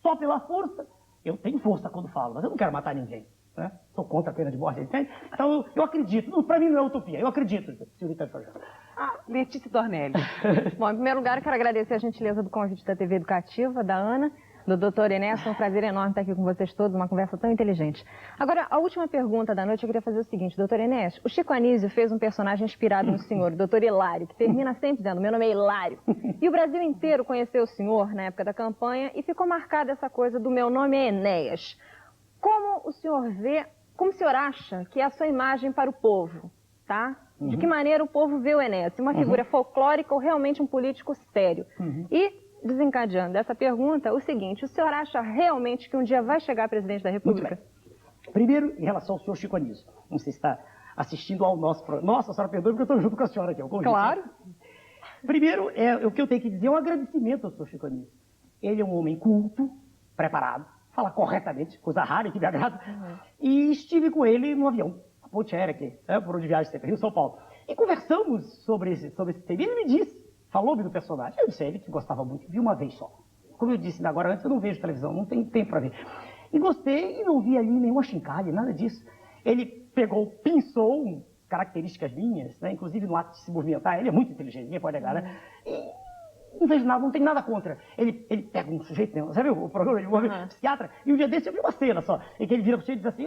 Só pela força. Eu tenho força quando falo, mas eu não quero matar ninguém. Né? Sou contra a pena de morte, entende? Então eu acredito. Para mim não é utopia, eu acredito, senhorita Georgiana. Letícia Dornelli. Bom, em primeiro lugar, eu quero agradecer a gentileza do convite da TV Educativa, da Ana, do Dr. Enéas. Foi um prazer enorme estar aqui com vocês todos, uma conversa tão inteligente. Agora, a última pergunta da noite, eu queria fazer o seguinte, Dr. Enéas, o Chico Anísio fez um personagem inspirado no senhor, o Dr. Hilário, que termina sempre dizendo, meu nome é Hilário. E o Brasil inteiro conheceu o senhor na época da campanha e ficou marcada essa coisa do meu nome é Enéas. Como o senhor vê como o senhor acha que é a sua imagem para o povo, tá? De que maneira o povo vê o Enéas? Uma figura folclórica ou realmente um político sério? E, desencadeando dessa pergunta, o seguinte, o senhor acha realmente que um dia vai chegar presidente da República? Primeiro, em relação ao senhor Chico Anísio, não sei se está assistindo ao nosso programa. Nossa, a senhora perdoe porque eu estou junto com a senhora aqui. Claro. Primeiro, o que eu tenho que dizer é um agradecimento ao senhor Chico Anísio. Ele é um homem culto, preparado, fala corretamente, coisa rara e que me agrada, e estive com ele no avião, a ponte aérea aqui, por onde viaja sempre, Rio São Paulo. E conversamos sobre esse tema. Ele me disse, falou-me do personagem. Eu disse a ele que gostava muito, vi uma vez só. Como eu disse agora antes, eu não vejo televisão, não tenho tempo para ver. E gostei e não vi ali nenhuma chincalha, nada disso. Ele pinçou características minhas, né? Inclusive no ato de se movimentar, ele é muito inteligente, ninguém pode negar, né? E não vejo nada, não tem nada contra. Ele pega um sujeito, né? Você viu o programa de um psiquiatra? E um dia desse eu vi uma cena só, em que ele vira para você e diz assim,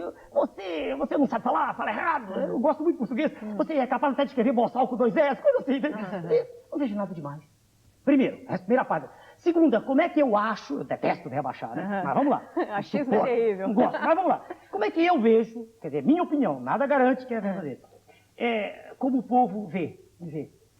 você não sabe falar, fala errado, eu gosto muito de português, você é capaz até de escrever boçal com 2 S, coisa assim. Não vejo nada demais. Primeiro, a primeira página. Segunda, como é que eu acho, eu detesto rebaixar, né? Mas vamos lá. Achismo é terrível. Não gosto, mas vamos lá. Como é que eu vejo, quer dizer, minha opinião, nada garante que é verdadeiro. Como o povo vê.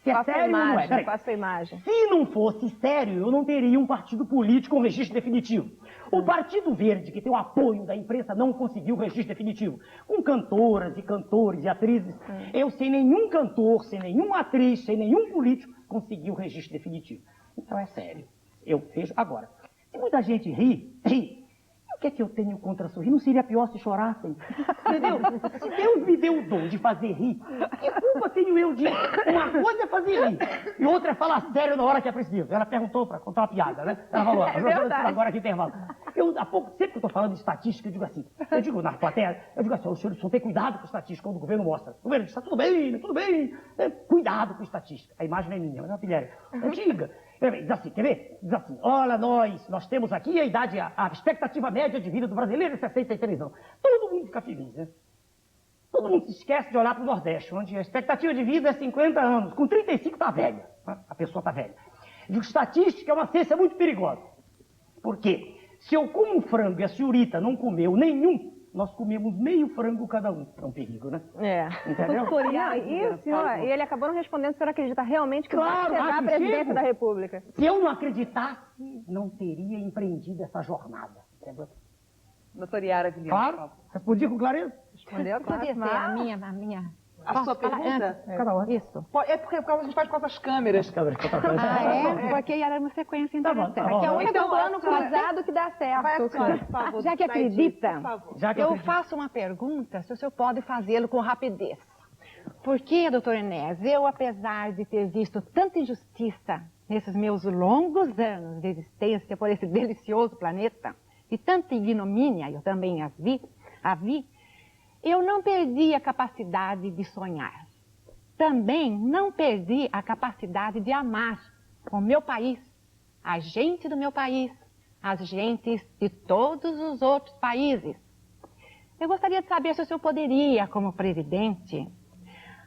Se é sério ou não é. Faça a imagem. Se não fosse sério, eu não teria um partido político com registro definitivo. O Partido Verde, que tem o apoio da imprensa, não conseguiu o registro definitivo. Com cantoras e cantores e atrizes, eu sem nenhum cantor, sem nenhuma atriz, sem nenhum político, consegui o registro definitivo. Então é sério. Eu vejo agora. Se muita gente ri, o que é que eu tenho contra sorrir? Não seria pior se chorassem? Entendeu? Se Deus me deu o dom de fazer rir, que culpa tenho eu de... Uma coisa é fazer rir, e outra é falar sério na hora que é preciso. Ela perguntou para contar uma piada, né? Ela falou, agora aqui intervalo. Há pouco, sempre que eu estou falando de estatística, eu digo na plateia, os senhores precisam ter cuidado com estatística quando o governo mostra. O governo diz, está tudo bem. Cuidado com estatística. A imagem não é minha, mas é uma pilhéria antiga. Diz assim, quer ver? Diz assim, olha, nós temos aqui a expectativa média de vida do brasileiro é 63 anos. Todo mundo fica feliz, né? Todo mundo se esquece de olhar para o Nordeste, onde a expectativa de vida é 50 anos. Com 35 está velha. A pessoa está velha. Digo, estatística é uma ciência muito perigosa. Por quê? Se eu como um frango e a senhorita não comeu nenhum, nós comemos meio frango cada um. É um perigo, né? Entendeu? E ele acabou não respondendo, o senhor acredita realmente que vai chegar a presidência da República? Se eu não acreditasse, não teria empreendido essa jornada. Entendeu? Doutora Yara Vilhena. Claro. Respondi com clareza? Respondeu, claro. Podia ser a minha... A sua pergunta? Cada hora. Isso. É porque a gente faz com essas câmeras. Porque era uma sequência interessante. Que é um plano cruzado que dá certo. Vai a senhora, por favor. Já que acredita, eu faço uma pergunta, se o senhor pode fazê-lo com rapidez. Porque, doutor Enéas, eu, apesar de ter visto tanta injustiça nesses meus longos anos de existência por esse delicioso planeta, e tanta ignomínia, eu também a vi, eu não perdi a capacidade de sonhar. Também não perdi a capacidade de amar o meu país, a gente do meu país, as gentes de todos os outros países. Eu gostaria de saber se o senhor poderia, como presidente,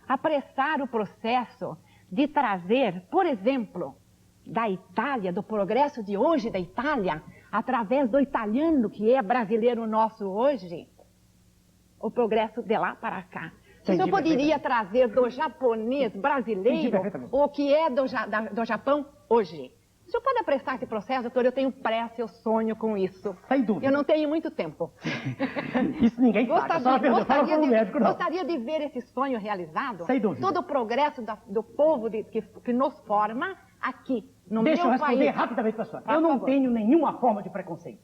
apressar o processo de trazer, por exemplo, da Itália, do progresso de hoje da Itália, através do italiano que é brasileiro nosso hoje, o progresso de lá para cá. O senhor poderia trazer do japonês brasileiro o que é do Japão hoje? O senhor pode apressar esse processo, doutor? Eu tenho pressa, eu sonho com isso. Sem dúvida. Eu não tenho muito tempo. Isso ninguém sabe. Gostaria de ver esse sonho realizado. Sem dúvida. Todo o progresso do povo que nos forma aqui, no meu país. Deixa eu responder rapidamente para a senhora. Eu não tenho nenhuma forma de preconceito.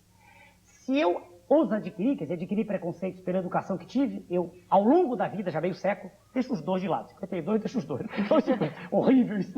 Se eu ouso adquirir, quer dizer, adquirir preconceitos pela educação que tive, eu, ao longo da vida, já meio século, deixo os dois de lado. 52, deixo os dois. Horrível isso.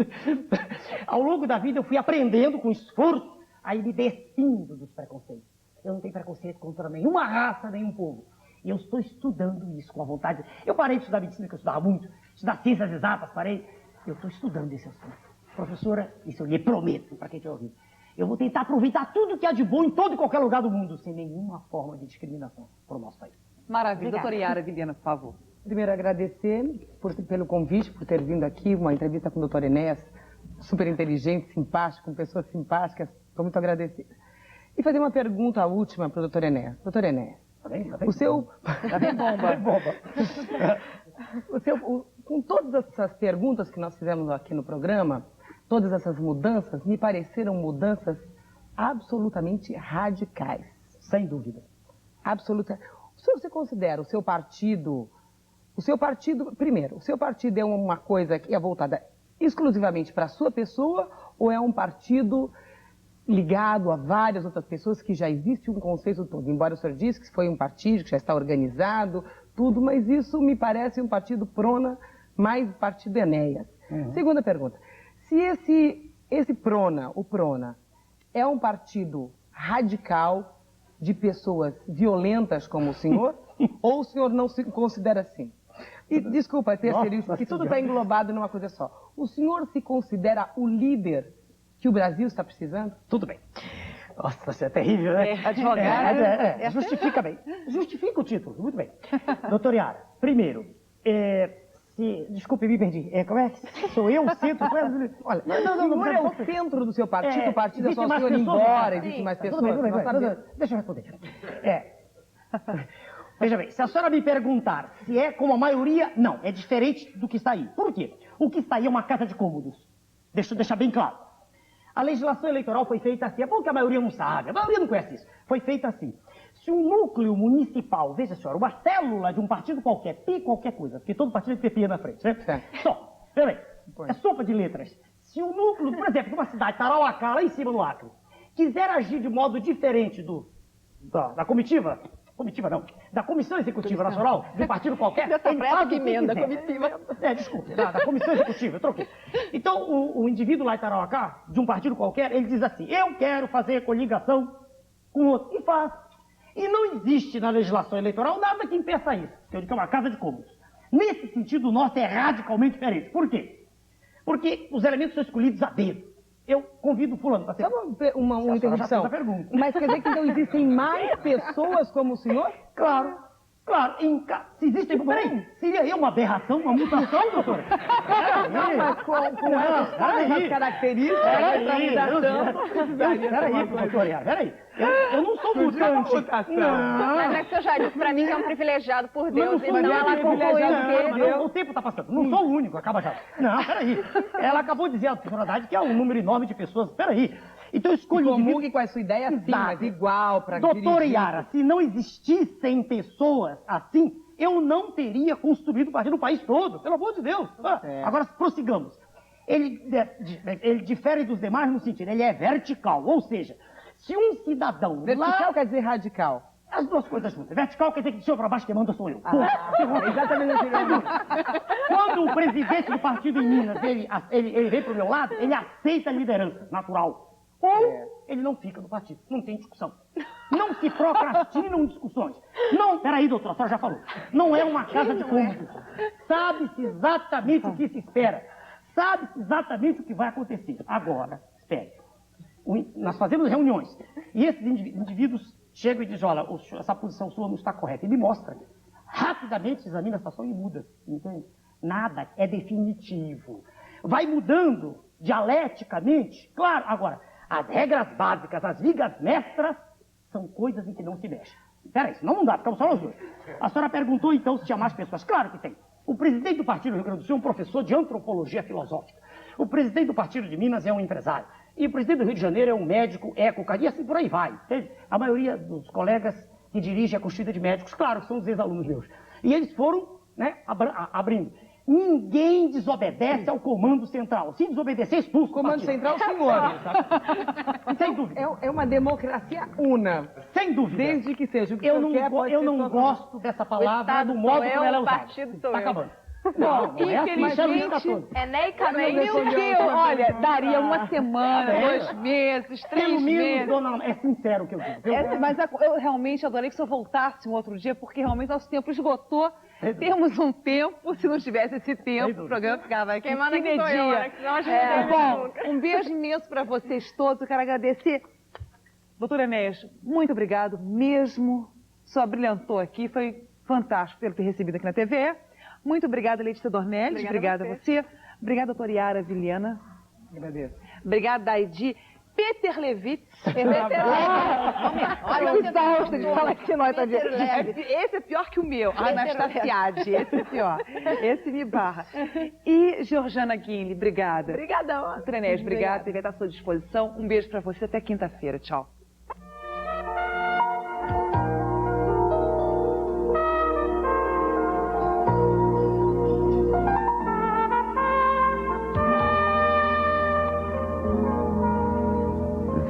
Ao longo da vida, eu fui aprendendo com esforço a ir me despindo dos preconceitos. Eu não tenho preconceito contra nenhuma raça, nenhum povo. E eu estou estudando isso com a vontade. Eu parei de estudar medicina, que eu estudava muito, estudar ciências exatas, parei. Eu estou estudando esse assunto. Professora, isso eu lhe prometo, para quem estiver ouvindo. Eu vou tentar aproveitar tudo que há de bom em todo e qualquer lugar do mundo, sem nenhuma forma de discriminação para o nosso país. Maravilha. Doutora Yara Vilhena, por favor. Primeiro, agradecer pelo convite, por ter vindo aqui, uma entrevista com o doutor Enéas, super inteligente, simpático, com pessoas simpáticas. Estou muito agradecida. E fazer uma pergunta última para o doutor Enéas. Doutor Enéas, O seu... Tá bem bomba. Com todas essas perguntas que nós fizemos aqui no programa, todas essas mudanças, me pareceram mudanças absolutamente radicais. Sem dúvida. Absoluta. O senhor se considera o seu partido... Primeiro, o seu partido é uma coisa que é voltada exclusivamente para a sua pessoa ou é um partido ligado a várias outras pessoas que já existe um conceito todo? Embora o senhor disse que foi um partido que já está organizado, tudo, mas isso me parece um partido Prona mais partido Enéas. Segunda pergunta, se esse Prona, o Prona, é um partido radical de pessoas violentas como o senhor, ou o senhor não se considera assim? E, desculpa ter isso, porque tudo está englobado numa coisa só. O senhor se considera o líder que o Brasil está precisando? Tudo bem. Nossa, você é terrível, né? Advogado. Justifica bem. Justifica o título, muito bem. Doutor Yara, primeiro, desculpe, me perdi. Como é que sou eu o centro? Olha, não é o centro do seu partido, o partido é só o senhor ir embora, existe mais pessoas. Deixa eu responder. Veja bem, se a senhora me perguntar se é como a maioria, não, é diferente do que está aí. Por quê? O que está aí é uma casa de cômodos. Deixa eu deixar bem claro. A legislação eleitoral foi feita assim, é bom que a maioria não sabe, a maioria não conhece isso. Foi feita assim. Se um núcleo municipal, veja senhora, uma célula de um partido qualquer, qualquer coisa, porque todo partido tem PIA na frente, né? Só, peraí, é sopa de letras. Se o núcleo, por exemplo, de uma cidade, Tarauacá, lá em cima no Acre, quiser agir de modo diferente da comitiva não, da Comissão Executiva Nacional, de um partido qualquer, ele faz o que emenda, comitiva. Desculpe, da Comissão Executiva, eu troquei. Então, o indivíduo lá em Tarauacá, de um partido qualquer, ele diz assim, eu quero fazer coligação com outro, e faz. E não existe na legislação eleitoral nada que impeça isso, que eu digo que é uma casa de cômodos. Nesse sentido, o nosso é radicalmente diferente. Por quê? Porque os elementos são escolhidos a dedo. Eu convido o fulano para ser... Só uma interrupção. Mas quer dizer que então existem mais pessoas como o senhor? Claro. Se existem... Peraí, seria eu uma aberração, uma mutação, doutora? Não, mas com essas características, Peraí, doutora, peraí. Eu não sou mutante. Mas é que você já disse pra mim que é um privilegiado por Deus, então ela concluiu o tempo está passando. Não sou o único, acaba já. Não, peraí. Ela acabou de dizer a senhora Haddad que é um número enorme de pessoas. Peraí. Então eu escolhi... Comungue com a sua ideia sim, mas igual para dirigir. Doutora Yara, se não existissem pessoas assim, eu não teria construído o partido no país todo. Pelo amor de Deus. Agora, prossigamos. Ele difere dos demais no sentido, ele é vertical. Ou seja, se um cidadão... Vertical quer dizer radical. As duas coisas juntas. Vertical quer dizer que de cima para baixo quem manda sou eu. Exatamente assim. Quando o presidente do partido em Minas, ele vem pro meu lado, ele aceita a liderança natural. Ou ele não fica no partido. Não tem discussão. Não se procrastinam discussões. Não, peraí, doutora, a senhora já falou. Não é uma casa de cômodos. Sabe-se exatamente o que se espera. Sabe-se exatamente o que vai acontecer. Agora, espere. Nós fazemos reuniões. E esses indivíduos chegam e dizem, olha, essa posição sua não está correta. Ele mostra. Rapidamente examina a situação e muda. Entende? Nada é definitivo. Vai mudando dialeticamente. Claro, agora... As regras básicas, as vigas mestras, são coisas em que não se mexe. Peraí, senão não dá, ficamos só nós dois. A senhora perguntou, então, se tinha mais pessoas. Claro que tem. O presidente do Partido do Rio Grande do Sul é um professor de antropologia filosófica. O presidente do Partido de Minas é um empresário. E o presidente do Rio de Janeiro é um médico, e assim por aí vai. Entende? A maioria dos colegas que dirigem a constituída de médicos, claro, são os ex-alunos meus. E eles foram, né, abrindo. Ninguém desobedece ao comando central. Se desobedecer, expulso. Comando central, senhores. Sem dúvida. É uma democracia una. Sem dúvida. Desde que seja o que eu não gosto dessa palavra do modo como ela é usada. Está acabando. Não, infelizmente, eneicamente, olha, daria uma semana, 2 meses, 3 meses. Dona, é sincero o que eu digo. Mas eu realmente adorei que o senhor voltasse um outro dia, porque realmente nosso tempo esgotou. Temos um tempo, se não tivesse esse tempo, o programa ficava aqui. Quem manda aqui sou eu, né? Senão a gente bom, um beijo imenso para vocês todos. Eu quero agradecer. Doutora Enéas, muito obrigado mesmo. Só brilhantou aqui, foi fantástico ter recebido aqui na TVE. Muito obrigada, Letícia Dornelles. Obrigada a você. Obrigada, doutora Yara Viliana. Agradeço. Obrigada, Daidi. Peter Levitz. Olha, exausta de falar que nós tá dizendo. Esse é pior que o meu. Anastasiade, esse é pior. Esse me barra. E Georgiana Guinle, obrigada. Obrigadão. Doutora Enéas, obrigada. Ele vai estar à sua disposição. Um beijo pra você. Até quinta-feira. Tchau.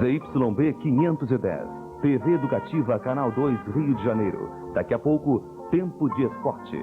ZYB 510, TV Educativa, Canal 2, Rio de Janeiro. Daqui a pouco, Tempo de Esporte.